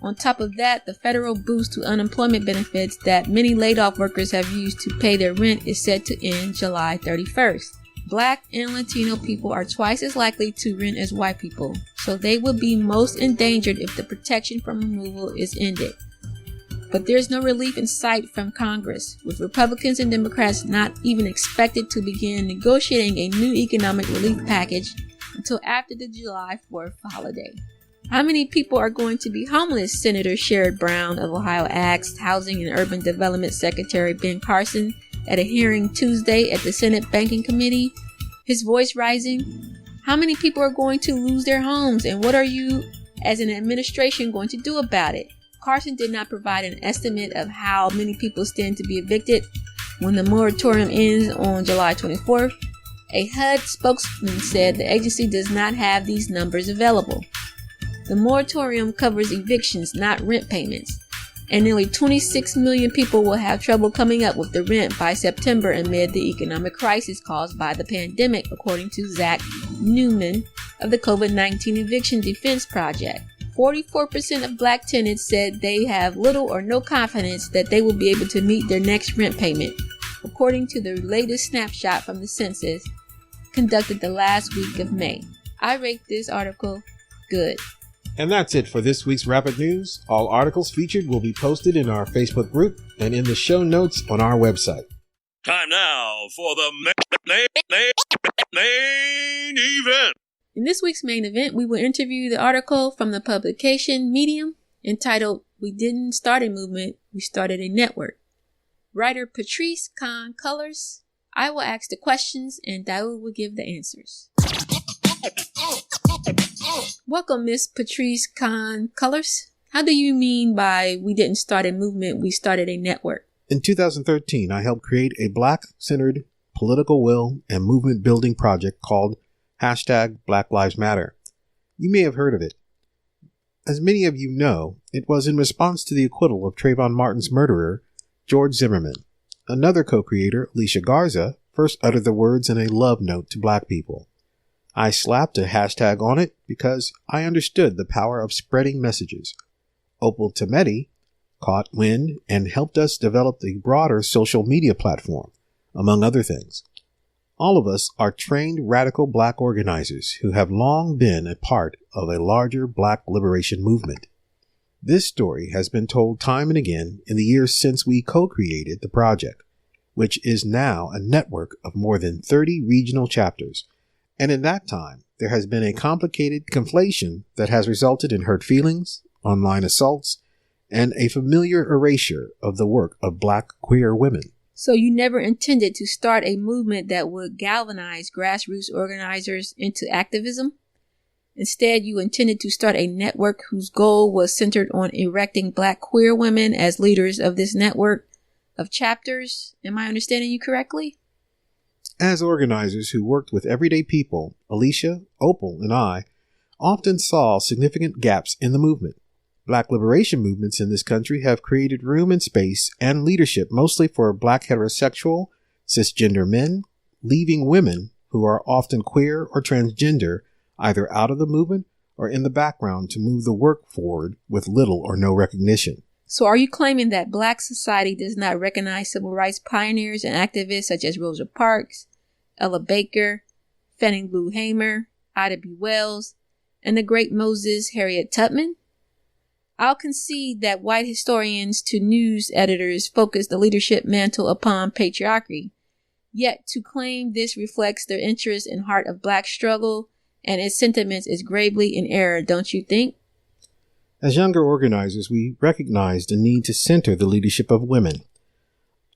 On top of that, the federal boost to unemployment benefits that many laid-off workers have used to pay their rent is set to end July 31st. Black and Latino people are twice as likely to rent as white people, so they will be most endangered if the protection from removal is ended. But there's no relief in sight from Congress, with Republicans and Democrats not even expected to begin negotiating a new economic relief package until after the July 4th holiday. How many people are going to be homeless? Senator Sherrod Brown of Ohio asked Housing and Urban Development Secretary Ben Carson at a hearing Tuesday at the Senate Banking Committee, his voice rising. How many people are going to lose their homes, and what are you as an administration going to do about it? Carson did not provide an estimate of how many people stand to be evicted when the moratorium ends on July 24th. A HUD spokesman said the agency does not have these numbers available. The moratorium covers evictions, not rent payments, and nearly 26 million people will have trouble coming up with the rent by September amid the economic crisis caused by the pandemic, according to Zach Newman of the COVID-19 Eviction Defense Project. 44% of black tenants said they have little or no confidence that they will be able to meet their next rent payment, according to the latest snapshot from the census conducted the last week of May. I rate this article good. And that's it for this week's Rapid News. All articles featured will be posted in our Facebook group and in the show notes on our website. Time now for the main event. In this week's main event, we will interview the article from the publication Medium entitled, We Didn't Start a Movement, We Started a Network. Writer Patrice Kahn Colors. I will ask the questions and Daud will give the answers. Welcome, Miss Patrice Kahn Colors. How do you mean by we didn't start a movement, we started a network? In 2013, I helped create a Black-centered political will and movement building project called #Black Lives Matter. You may have heard of it. As many of you know, it was in response to the acquittal of Trayvon Martin's murderer, George Zimmerman. Another co-creator, Alicia Garza, first uttered the words in a love note to Black people. I slapped a hashtag on it because I understood the power of spreading messages. Opal Tometi caught wind and helped us develop the broader social media platform, among other things. All of us are trained radical Black organizers who have long been a part of a larger Black liberation movement. This story has been told time and again in the years since we co-created the project, which is now a network of more than 30 regional chapters. And in that time, there has been a complicated conflation that has resulted in hurt feelings, online assaults, and a familiar erasure of the work of Black queer women. So you never intended to start a movement that would galvanize grassroots organizers into activism? Instead, you intended to start a network whose goal was centered on erecting Black queer women as leaders of this network of chapters. Am I understanding you correctly? As organizers who worked with everyday people, Alicia, Opal, and I often saw significant gaps in the movement. Black liberation movements in this country have created room and space and leadership mostly for Black heterosexual, cisgender men, leaving women who are often queer or transgender either out of the movement or in the background to move the work forward with little or no recognition. So are you claiming that Black society does not recognize civil rights pioneers and activists such as Rosa Parks, Ella Baker, Fannie Lou Hamer, Ida B. Wells, and the great Moses Harriet Tubman? I'll concede that white historians to news editors focus the leadership mantle upon patriarchy. Yet to claim this reflects their interest and heart of Black struggle and its sentiments is gravely in error, don't you think? As younger organizers, we recognized the need to center the leadership of women.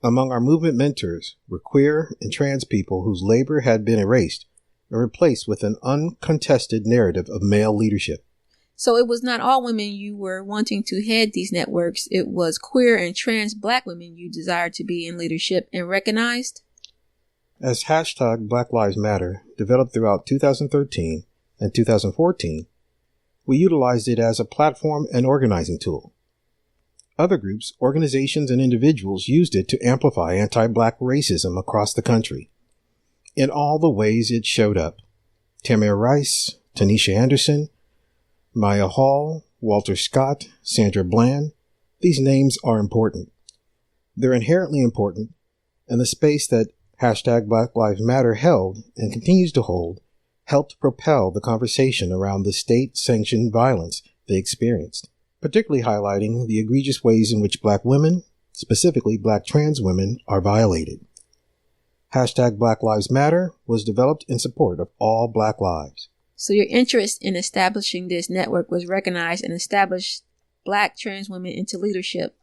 Among our movement mentors were queer and trans people whose labor had been erased and replaced with an uncontested narrative of male leadership. So it was not all women you were wanting to head these networks. It was queer and trans Black women you desired to be in leadership and recognized? As hashtag Black Lives Matter developed throughout 2013 and 2014, we utilized it as a platform and organizing tool. Other groups, organizations, and individuals used it to amplify anti-Black racism across the country. In all the ways it showed up. Tamir Rice, Tanisha Anderson, Maya Hall, Walter Scott, Sandra Bland, these names are important. They're inherently important, and the space that hashtag Black Lives Matter held and continues to hold helped propel the conversation around the state-sanctioned violence they experienced, particularly highlighting the egregious ways in which Black women, specifically Black trans women, are violated. Hashtag Black Lives Matter was developed in support of all Black lives. So your interest in establishing this network was recognized and established Black trans women into leadership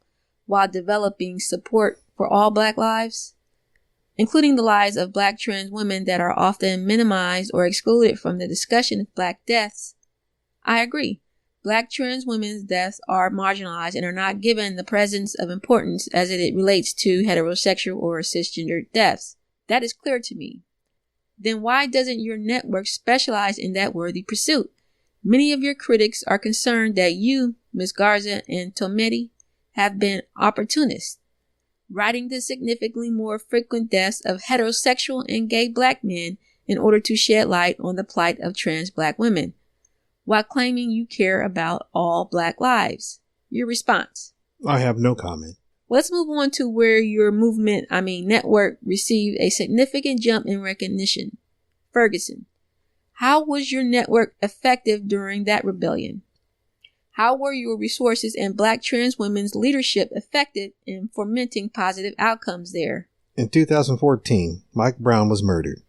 while developing support for all Black lives, including the lives of Black trans women that are often minimized or excluded from the discussion of Black deaths. I agree. Black trans women's deaths are marginalized and are not given the presence of importance as it relates to heterosexual or cisgender deaths. That is clear to me. Then why doesn't your network specialize in that worthy pursuit? Many of your critics are concerned that you, Ms. Garza and Tometi, have been opportunists, writing the significantly more frequent deaths of heterosexual and gay Black men in order to shed light on the plight of trans Black women, while claiming you care about all Black lives. Your response? I have no comment. Let's move on to where your network received a significant jump in recognition. Ferguson. How was your network effective during that rebellion? How were your resources and Black trans women's leadership effective in fomenting positive outcomes there? In 2014, Mike Brown was murdered.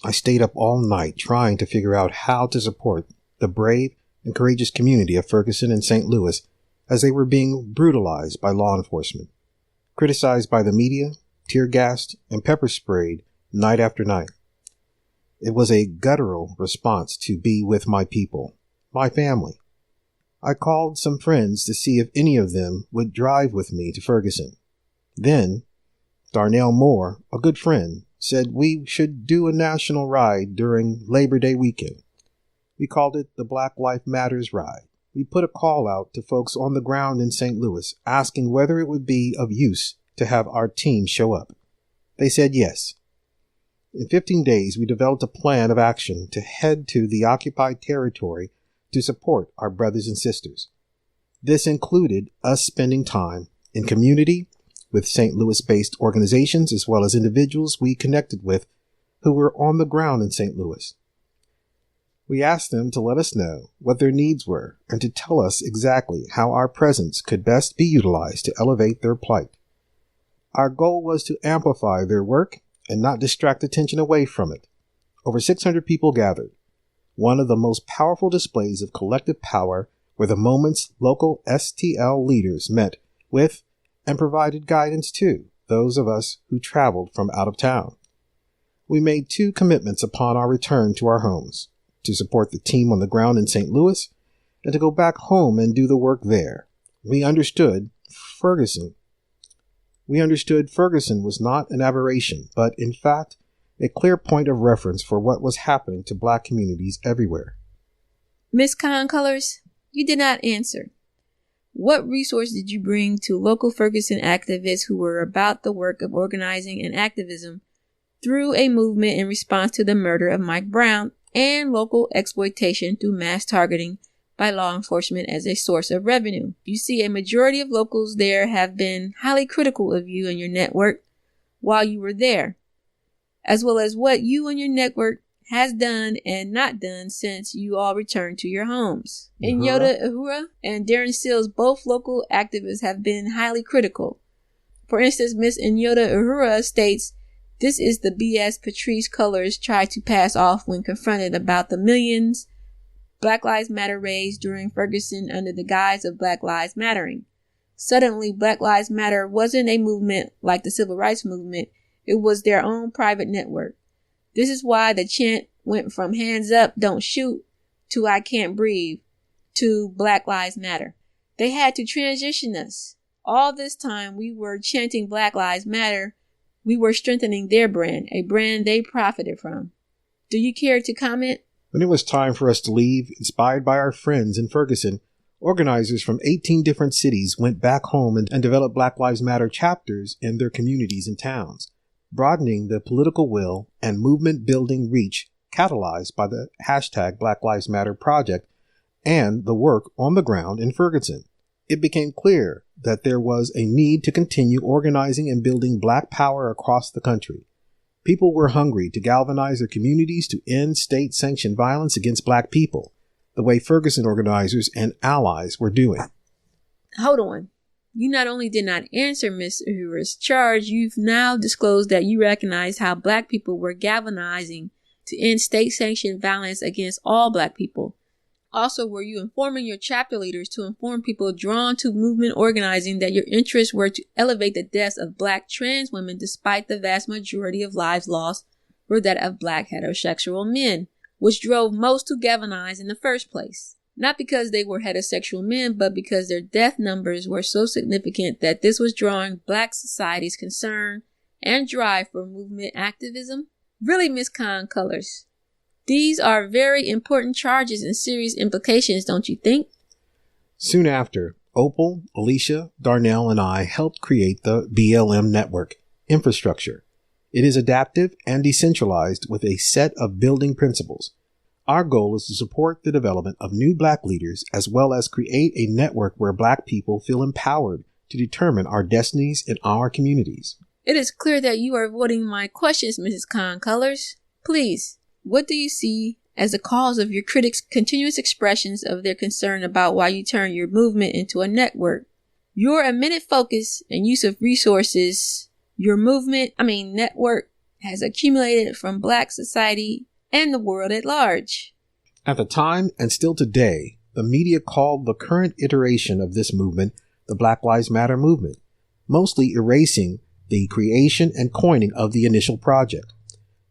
I stayed up all night trying to figure out how to support the brave and courageous community of Ferguson and St. Louis as they were being brutalized by law enforcement, criticized by the media, tear-gassed, and pepper-sprayed night after night. It was a guttural response to be with my people, my family. I called some friends to see if any of them would drive with me to Ferguson. Then, Darnell Moore, a good friend, said we should do a national ride during Labor Day weekend. We called it the Black Lives Matters Ride. We put a call out to folks on the ground in St. Louis asking whether it would be of use to have our team show up. They said yes. In 15 days, we developed a plan of action to head to the occupied territory to support our brothers and sisters. This included us spending time in community with St. Louis-based organizations as well as individuals we connected with who were on the ground in St. Louis. We asked them to let us know what their needs were and to tell us exactly how our presence could best be utilized to elevate their plight. Our goal was to amplify their work and not distract attention away from it. Over 600 people gathered. One of the most powerful displays of collective power where the moment's local STL leaders met with and provided guidance to those of us who traveled from out of town. We made 2 commitments upon our return to our homes: to support the team on the ground in St. Louis and to go back home and do the work there. We understood Ferguson was not an aberration, but in fact, a clear point of reference for what was happening to Black communities everywhere. Miss Con Colors, you did not answer. What resource did you bring to local Ferguson activists who were about the work of organizing and activism through a movement in response to the murder of Mike Brown and local exploitation through mass targeting by law enforcement as a source of revenue? You see, a majority of locals there have been highly critical of you and your network while you were there, as well as what you and your network has done and not done since you all returned to your homes. Inyota Uhura and Darren Seals, both local activists, have been highly critical. For instance, Miss Inyota Uhura states, "This is the BS Patrice Cullors tried to pass off when confronted about the millions Black Lives Matter raised during Ferguson under the guise of Black Lives Mattering. Suddenly, Black Lives Matter wasn't a movement like the Civil Rights Movement. It was their own private network. This is why the chant went from hands up, don't shoot, to I can't breathe, to Black Lives Matter. They had to transition us. All this time we were chanting Black Lives Matter. We were strengthening their brand, a brand they profited from. Do you care to comment?" When it was time for us to leave, inspired by our friends in Ferguson, organizers from 18 different cities went back home and developed Black Lives Matter chapters in their communities and towns, broadening the political will and movement-building reach catalyzed by the hashtag Black Lives Matter project and the work on the ground in Ferguson. It became clear that there was a need to continue organizing and building Black power across the country. People were hungry to galvanize their communities to end state-sanctioned violence against Black people, the way Ferguson organizers and allies were doing. Hold on. You not only did not answer Ms. Uhura's charge, you've now disclosed that you recognize how Black people were galvanizing to end state-sanctioned violence against all Black people. Also, were you informing your chapter leaders to inform people drawn to movement organizing that your interests were to elevate the deaths of Black trans women despite the vast majority of lives lost were that of Black heterosexual men, which drove most to galvanize in the first place? Not because they were heterosexual men, but because their death numbers were so significant that this was drawing Black society's concern and drive for movement activism? Really, Miss Con Colors, these are very important charges and serious implications, don't you think? Soon after, Opal, Alicia, Darnell, and I helped create the BLM network infrastructure. It is adaptive and decentralized with a set of building principles. Our goal is to support the development of new Black leaders as well as create a network where Black people feel empowered to determine our destinies in our communities. It is clear that you are avoiding my questions, Mrs. Con Colors. Please, what do you see as the cause of your critics' continuous expressions of their concern about why you turn your movement into a network? Your imminent focus and use of resources your network has accumulated from Black society and the world at large. At the time, and still today, the media called the current iteration of this movement the Black Lives Matter movement, mostly erasing the creation and coining of the initial project.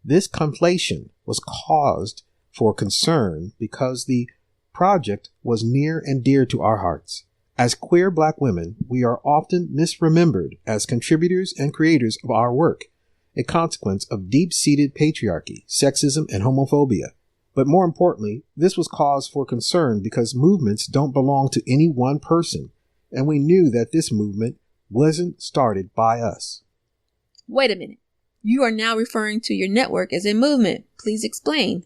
This conflation was caused for concern because the project was near and dear to our hearts. As queer Black women, we are often misremembered as contributors and creators of our work, a consequence of deep-seated patriarchy, sexism, and homophobia. But more importantly, this was cause for concern because movements don't belong to any one person, and we knew that this movement wasn't started by us. Wait a minute. You are now referring to your network as a movement. Please explain.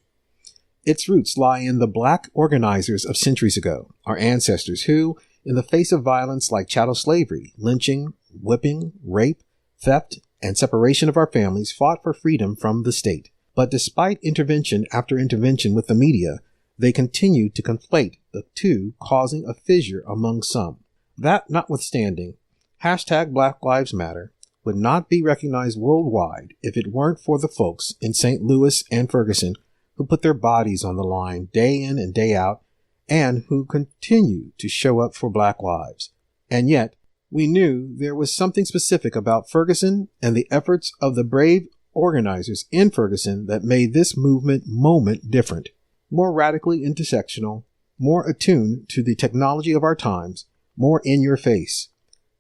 Its roots lie in the Black organizers of centuries ago, our ancestors who, in the face of violence like chattel slavery, lynching, whipping, rape, theft, and separation of our families, fought for freedom from the state. But despite intervention after intervention with the media, they continued to conflate the two, causing a fissure among some. That notwithstanding, hashtag Black Lives Matter would not be recognized worldwide if it weren't for the folks in St. Louis and Ferguson who put their bodies on the line day in and day out and who continue to show up for Black lives. And yet, we knew there was something specific about Ferguson and the efforts of the brave organizers in Ferguson that made this moment different, more radically intersectional, more attuned to the technology of our times, more in your face.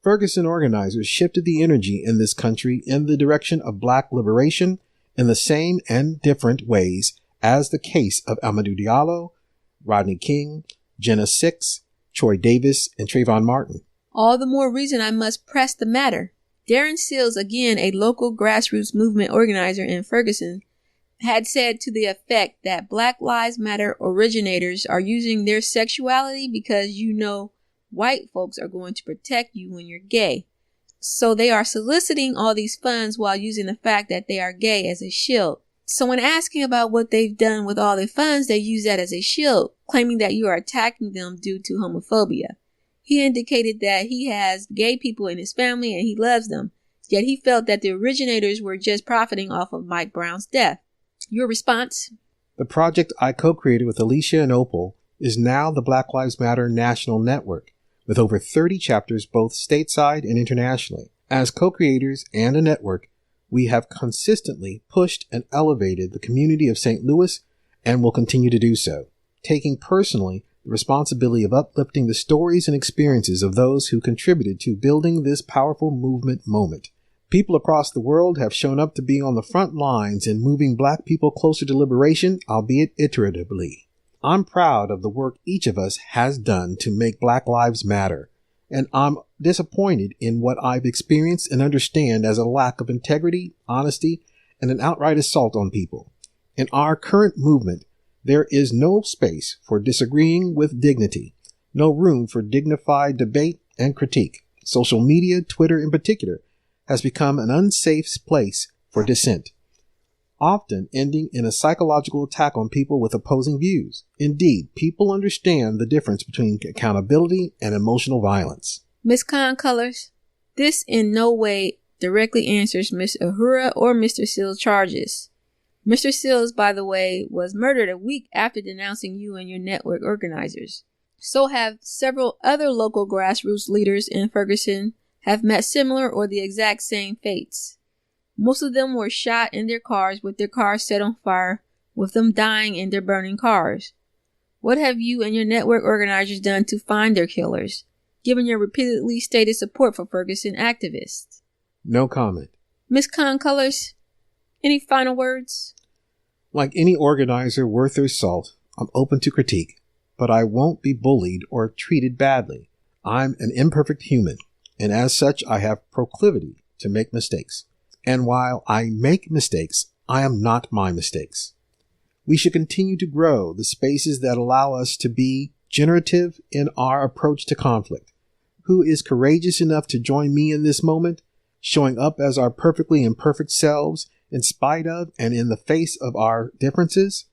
Ferguson organizers shifted the energy in this country in the direction of Black liberation in the same and different ways as the case of Amadou Diallo, Rodney King, Jenna Six, Troy Davis, and Trayvon Martin. All the more reason I must press the matter. Darren Seals, again a local grassroots movement organizer in Ferguson, had said to the effect that Black Lives Matter originators are using their sexuality because white folks are going to protect you when you're gay. So they are soliciting all these funds while using the fact that they are gay as a shield. So when asking about what they've done with all the funds, they use that as a shield, claiming that you are attacking them due to homophobia. He indicated that he has gay people in his family and he loves them, yet he felt that the originators were just profiting off of Mike Brown's death. Your response? The project I co-created with Alicia and Opal is now the Black Lives Matter National Network, with over 30 chapters both stateside and internationally. As co-creators and a network, we have consistently pushed and elevated the community of St. Louis and will continue to do so, taking personally the responsibility of uplifting the stories and experiences of those who contributed to building this powerful movement moment. People across the world have shown up to be on the front lines in moving Black people closer to liberation, albeit iteratively. I'm proud of the work each of us has done to make Black Lives matter, and I'm disappointed in what I've experienced and understand as a lack of integrity, honesty, and an outright assault on people. In our current movement, there is no space for disagreeing with dignity, no room for dignified debate and critique. Social media, Twitter in particular, has become an unsafe place for dissent, often ending in a psychological attack on people with opposing views. Indeed, people understand the difference between accountability and emotional violence. Ms. Khan Colors, this in no way directly answers Ms. Uhura or Mr. Seals' charges. Mr. Seals, by the way, was murdered a week after denouncing you and your network organizers. So have several other local grassroots leaders in Ferguson have met similar or the exact same fates. Most of them were shot in their cars with their cars set on fire, with them dying in their burning cars. What have you and your network organizers done to find their killers, given your repeatedly stated support for Ferguson activists? No comment. Ms. Khan Colors, any final words? Like any organizer worth their salt, I'm open to critique, but I won't be bullied or treated badly. I'm an imperfect human, and as such, I have proclivity to make mistakes. And while I make mistakes, I am not my mistakes. We should continue to grow the spaces that allow us to be generative in our approach to conflict. Who is courageous enough to join me in this moment, showing up as our perfectly imperfect selves in spite of and in the face of our differences?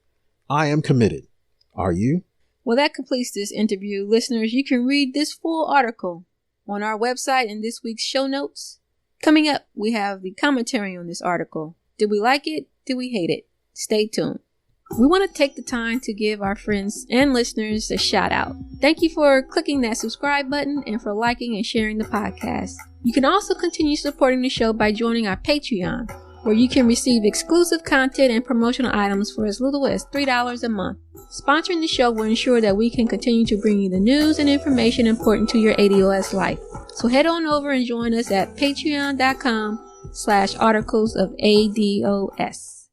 I am committed. Are you? Well, that completes this interview. Listeners, you can read this full article on our website in this week's show notes. Coming up, we have the commentary on this article. Did we like it? Did we hate it? Stay tuned. We want to take the time to give our friends and listeners a shout out. Thank you for clicking that subscribe button and for liking and sharing the podcast. You can also continue supporting the show by joining our Patreon, where you can receive exclusive content and promotional items for as little as $3 a month. Sponsoring the show will ensure that we can continue to bring you the news and information important to your ADOS life. So head on over and join us at patreon.com/articles of ADOS.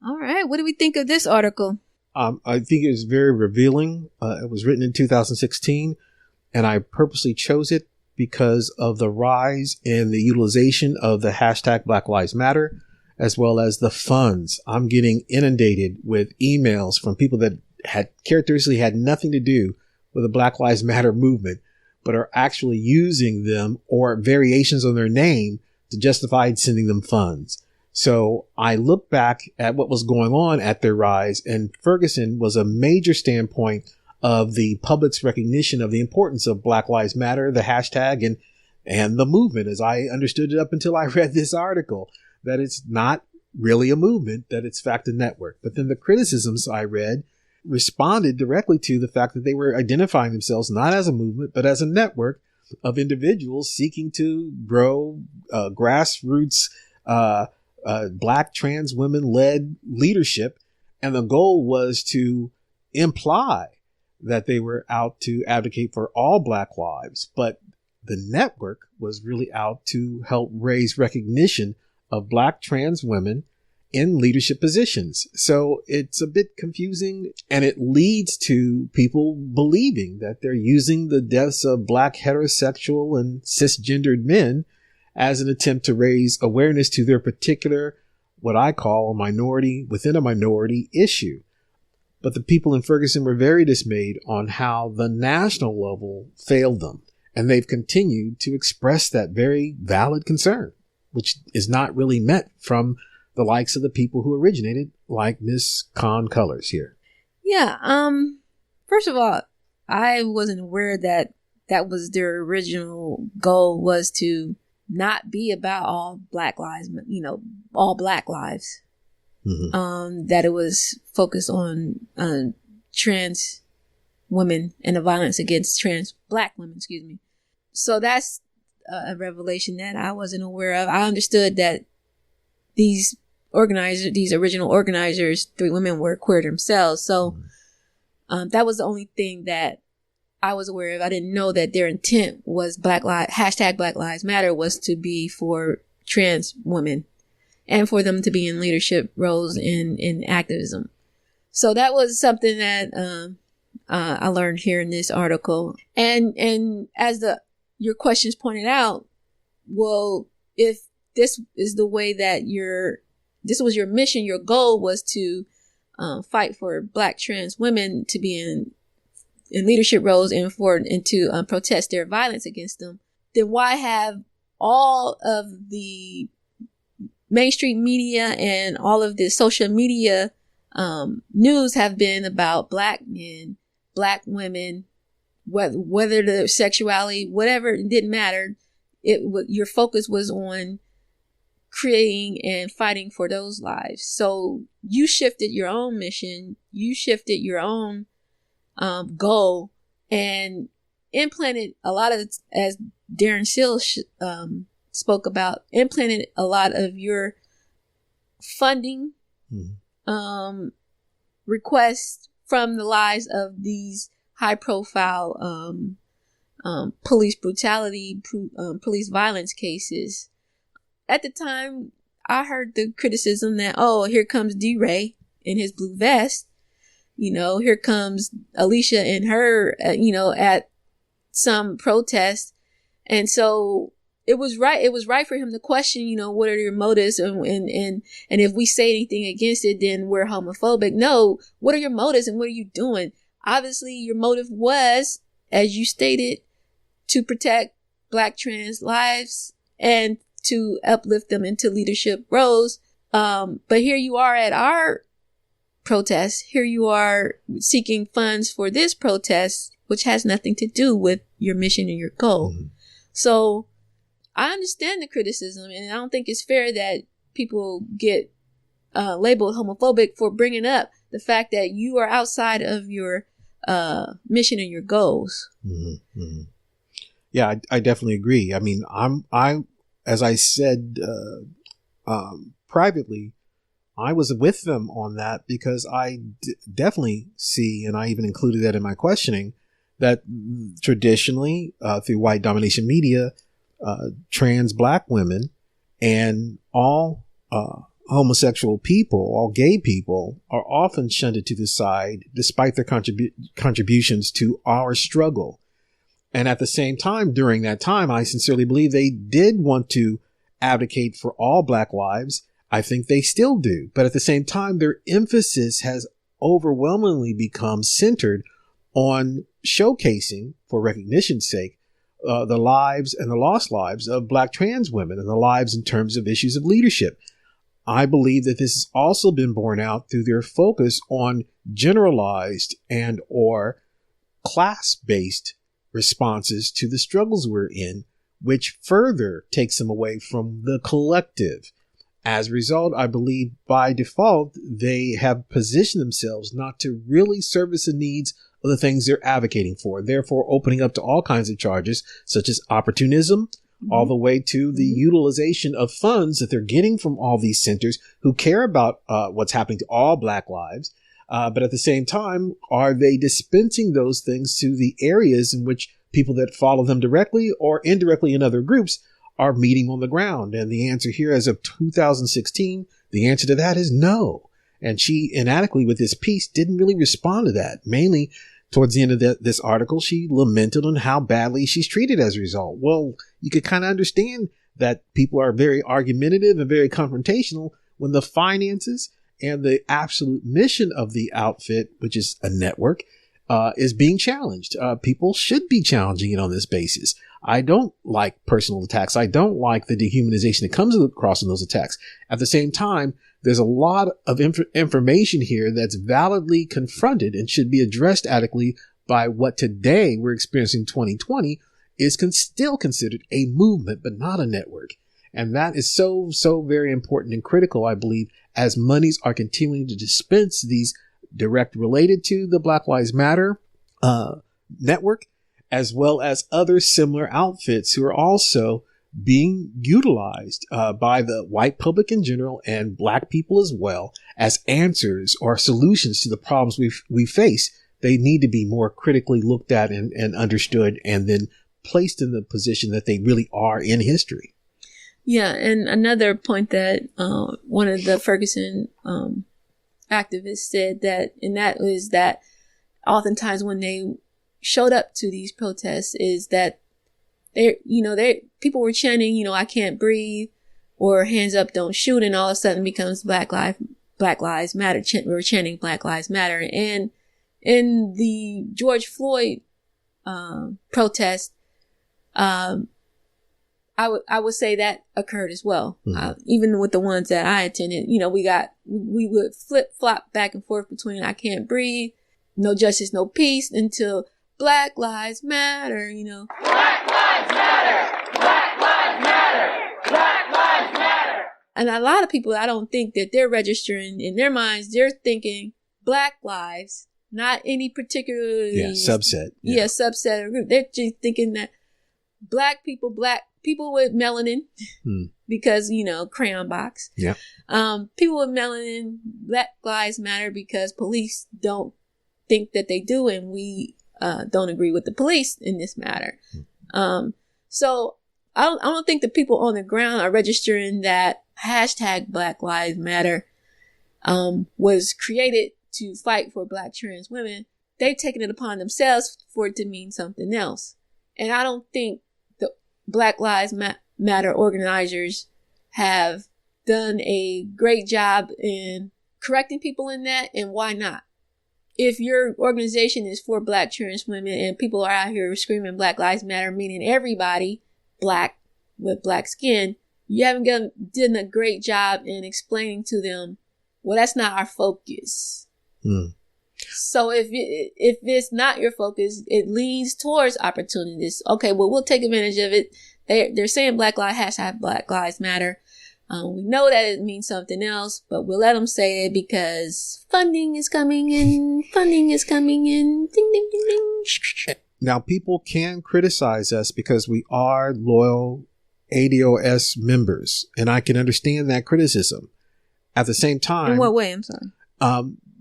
All right, what do we think of this article? I think it is very revealing. It was written in 2016, and I purposely chose it because of the rise in the utilization of the hashtag Black Lives Matter, as well as the funds. I'm getting inundated with emails from people that had characteristically had nothing to do with the Black Lives Matter movement, but are actually using them or variations on their name to justify sending them funds. So I look back at what was going on at their rise, and Ferguson was a major standpoint of the public's recognition of the importance of Black Lives Matter, the hashtag, and the movement, as I understood it up until I read this article, that it's not really a movement, that it's in fact a network. But then the criticisms I read responded directly to the fact that they were identifying themselves not as a movement, but as a network of individuals seeking to grow grassroots Black trans women-led leadership. And the goal was to imply that they were out to advocate for all Black lives. But the network was really out to help raise recognition of Black trans women in leadership positions. So it's a bit confusing, and it leads to people believing that they're using the deaths of Black heterosexual and cisgendered men as an attempt to raise awareness to their particular, what I call a minority within a minority issue. But the people in Ferguson were very dismayed on how the national level failed them. And they've continued to express that very valid concern, which is not really met from the likes of the people who originated, like Miss Con Colors here. Yeah. First of all, I wasn't aware that that was their original goal, was to not be about all Black lives, all Black lives. Mm-hmm. That it was focused on trans women and the violence against trans Black women, So that's a revelation that I wasn't aware of. I understood that these original organizers, 3 women, were queer themselves. So that was the only thing that I was aware of. I didn't know that their intent was Black Lives Matter was to be for trans women and for them to be in leadership roles in activism. So that was something that I learned here in this article. And as your questions pointed out, well, if this is the way that this was your mission, your goal was to fight for Black trans women to be in leadership roles and to protest their violence against them, then why have all of the mainstream media and all of the social media news have been about Black men, Black women, whether the sexuality, whatever, it didn't matter. Your focus was on creating and fighting for those lives. So you shifted your own mission, you shifted your own goal, and implanted a lot of, as Darren Seal spoke about, implanted a lot of your funding requests from the lives of these high profile police brutality, police violence cases. At the time, I heard the criticism that, oh, here comes D-Ray in his blue vest. Here comes Alicia and her, at some protest. And so it was right. It was right for him to question, what are your motives? And if we say anything against it, then we're homophobic. No, what are your motives and what are you doing? Obviously, your motive was, as you stated, to protect Black trans lives and to uplift them into leadership roles. But here you are at our protest. Here you are seeking funds for this protest, which has nothing to do with your mission and your goal. Mm-hmm. So I understand the criticism, and I don't think it's fair that people get labeled homophobic for bringing up the fact that you are outside of your mission and your goals. Mm-hmm. Mm-hmm. Yeah, I definitely agree. I mean, I as I said privately, I was with them on that because I definitely see, and I even included that in my questioning, that traditionally through white domination media, trans Black women and all homosexual people, all gay people, are often shunted to the side despite their contributions to our struggle. And at the same time, during that time, I sincerely believe they did want to advocate for all Black lives. I think they still do. But at the same time, their emphasis has overwhelmingly become centered on showcasing, for recognition's sake, the lives and the lost lives of Black trans women and the lives in terms of issues of leadership. I believe that this has also been borne out through their focus on generalized and or class-based responses to the struggles we're in, which further takes them away from the collective. As a result, I believe by default, they have positioned themselves not to really service the needs of the things they're advocating for, therefore opening up to all kinds of charges, such as opportunism, all the way to the utilization of funds that they're getting from all these centers who care about what's happening to all Black lives. But at the same time, are they dispensing those things to the areas in which people that follow them directly or indirectly in other groups are meeting on the ground? And the answer here, as of 2016, The answer to that is no. And she inadequately with this piece didn't really respond to that. Mainly towards the end of this article, she lamented on how badly she's treated as a result. Well, you could kind of understand that people are very argumentative and very confrontational when the finances and the absolute mission of the outfit, which is a network, is being challenged. People should be challenging it on this basis. I don't like personal attacks. I don't like the dehumanization that comes across in those attacks. At the same time, there's a lot of information here that's validly confronted and should be addressed adequately by what today we're experiencing in 2020 is still considered a movement, but not a network. And that is so very important and critical, I believe, as monies are continuing to dispense these direct related to the Black Lives Matter network, as well as other similar outfits who are also being utilized by the white public in general and Black people as well as answers or solutions to the problems we face. They need to be more critically looked at and understood and then placed in the position that they really are in history. Yeah, and another point that one of the Ferguson activists said that was that oftentimes when they showed up to these protests is that people were chanting, I can't breathe, or hands up, don't shoot, and all of a sudden becomes Black Lives Matter. We were chanting Black Lives Matter. And in the George Floyd protest, I would say that occurred as well. Mm-hmm. Even with the ones that I attended, we would flip flop back and forth between I can't breathe, no justice, no peace, until Black Lives Matter, Black Lives Matter! Black Lives Matter! Black Lives Matter! And a lot of people, I don't think that they're registering in their minds, they're thinking Black lives, not any particular subset. Subset or group. They're just thinking that Black people with melanin, because, crayon box. Yeah. People with melanin, Black Lives Matter because police don't think that they do, and we don't agree with the police in this matter. So I don't think the people on the ground are registering that hashtag Black Lives Matter was created to fight for Black trans women. They've taken it upon themselves for it to mean something else. And I don't think the Black Lives Matter organizers have done a great job in correcting people in that. And why not? If your organization is for Black trans women and people are out here screaming Black Lives Matter, meaning everybody Black with Black skin, you haven't done a great job in explaining to them, well, that's not our focus. So if it's not your focus, it leans towards opportunities. Okay, well, we'll take advantage of it. They're saying hashtag Black Lives Matter. We know that it means something else, but we'll let them say it because funding is coming in. Ding, ding, ding, ding. Now, people can criticize us because we are loyal ADOS members, and I can understand that criticism. At the same time... In what way? I'm sorry.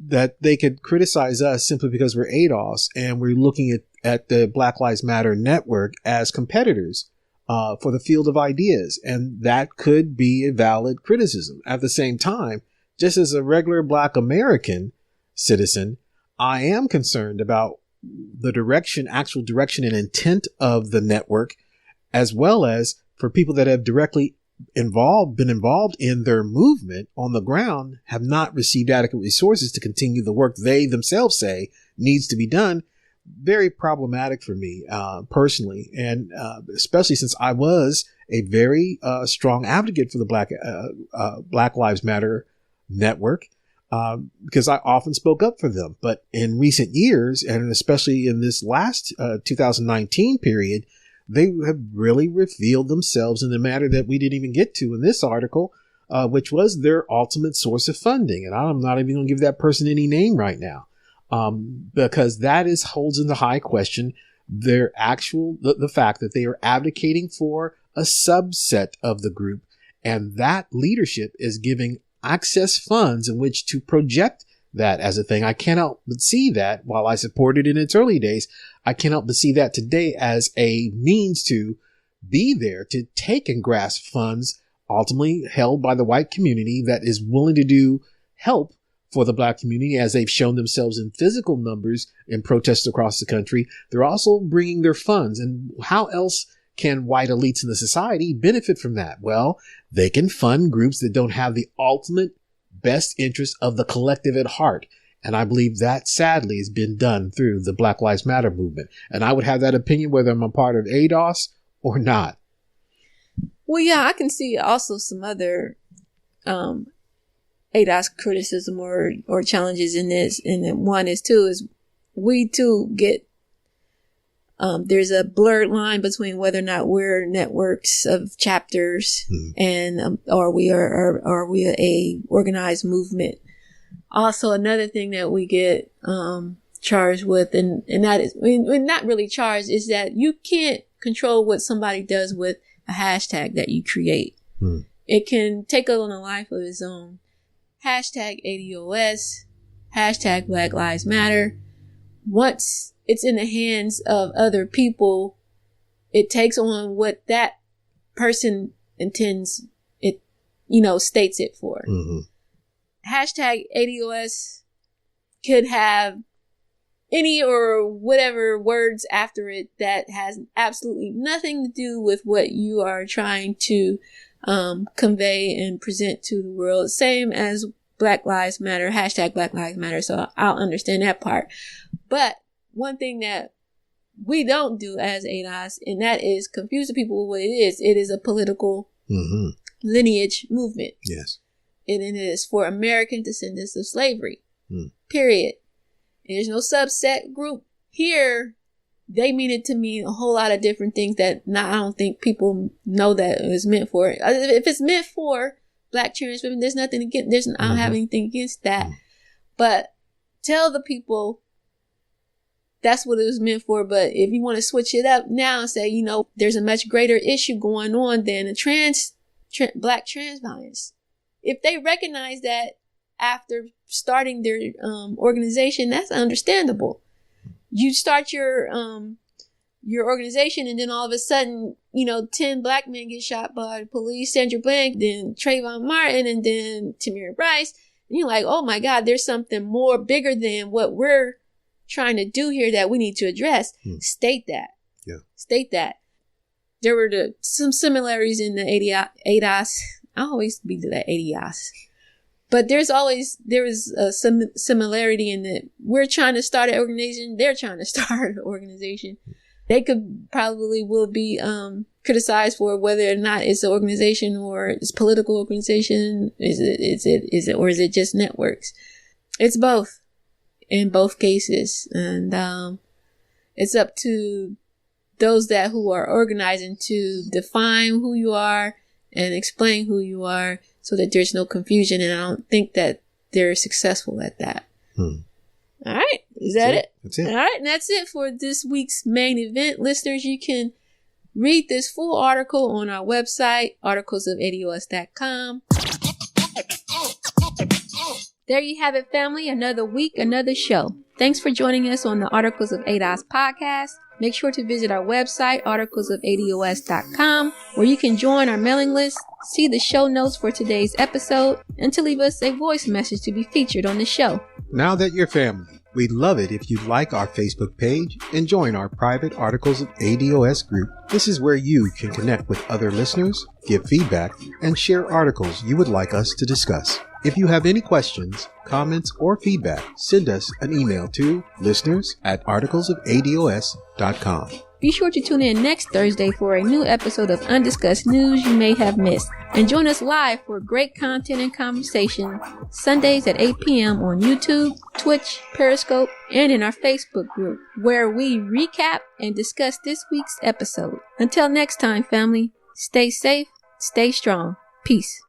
That they could criticize us simply because we're ADOS and we're looking at the Black Lives Matter network as competitors for the field of ideas. And that could be a valid criticism. At the same time, just as a regular Black American citizen, I am concerned about the actual direction and intent of the network, as well as for people that have directly been involved in their movement on the ground, have not received adequate resources to continue the work they themselves say needs to be done. Very problematic for me personally, and especially since I was a very strong advocate for the Black Lives Matter network, because I often spoke up for them. But in recent years, and especially in this last 2019 period, they have really revealed themselves in the matter that we didn't even get to in this article, which was their ultimate source of funding. And I'm not even going to give that person any name right now, because that holds in the high question the fact that they are advocating for a subset of the group. And that leadership is giving access funds in which to project that as a thing. I cannot but see that while I supported it in its early days, I cannot but see that today as a means to be there to take and grasp funds ultimately held by the white community that is willing to do help for the black community as they've shown themselves in physical numbers in protests across the country. They're also bringing their funds. And how else can white elites in the society benefit from that? Well, they can fund groups that don't have the ultimate best interest of the collective at heart. And I believe that sadly has been done through the Black Lives Matter movement. And I would have that opinion whether I'm a part of ADOS or not. Well, yeah, I can see also some other ADOS criticism or challenges in this. And then one is we too get, there's a blurred line between whether or not we're networks of chapters and, or we are we a organized movement. Also, another thing that we get, charged with, and that is, not really charged, is that you can't control what somebody does with a hashtag that you create. It can take on a life of its own. Hashtag ADOS, hashtag Black Lives Matter. Once it's in the hands of other people, it takes on what that person intends it, states it for. Hashtag ADOS could have any or whatever words after it that has absolutely nothing to do with what you are trying to convey and present to the world. Same as Black Lives Matter, hashtag Black Lives Matter. So I'll understand that part. But one thing that we don't do as ADOS, and that is confuse the people with what it is. It is a political lineage movement. Yes. And it is for American descendants of slavery. Period. There's no subset group here. They mean it to mean a whole lot of different things that I don't think people know that it was meant for. If it's meant for Black trans women, there's nothing against. I don't have anything against that. But tell the people that's what it was meant for. But if you want to switch it up now and say, there's a much greater issue going on than a Black trans violence. If they recognize that after starting their organization, that's understandable. You start your organization, and then all of a sudden, 10 Black men get shot by the police, Sandra Bland, then Trayvon Martin, and then Tamir Rice. And you're like, oh my God, there's something more bigger than what we're trying to do here that we need to address. State that. Yeah. State that. There were some similarities in the ADOS. I always be to that ADOS. But there was some similarity in that we're trying to start an organization. They're trying to start an organization. They will be criticized for whether or not it's an organization or it's a political organization. Is it, or is it just networks? It's both in both cases. And, it's up to those who are organizing to define who you are and explain who you are so that there's no confusion. And I don't think that they're successful at that. All right. Is that it? That's it. All right. And that's it for this week's main event. Listeners, you can read this full article on our website, articlesofados.com. There you have it, family. Another week, another show. Thanks for joining us on the Articles of ADOS podcast. Make sure to visit our website, articlesofados.com, where you can join our mailing list, see the show notes for today's episode, and to leave us a voice message to be featured on the show. Now that you're family, we'd love it if you'd like our Facebook page and join our private Articles of ADOS group. This is where you can connect with other listeners, give feedback, and share articles you would like us to discuss. If you have any questions, comments, or feedback, send us an email to listeners@articlesofados.com. Be sure to tune in next Thursday for a new episode of Undiscussed News you may have missed. And join us live for great content and conversation Sundays at 8 p.m. on YouTube, Twitch, Periscope, and in our Facebook group, where we recap and discuss this week's episode. Until next time, family, stay safe, stay strong. Peace.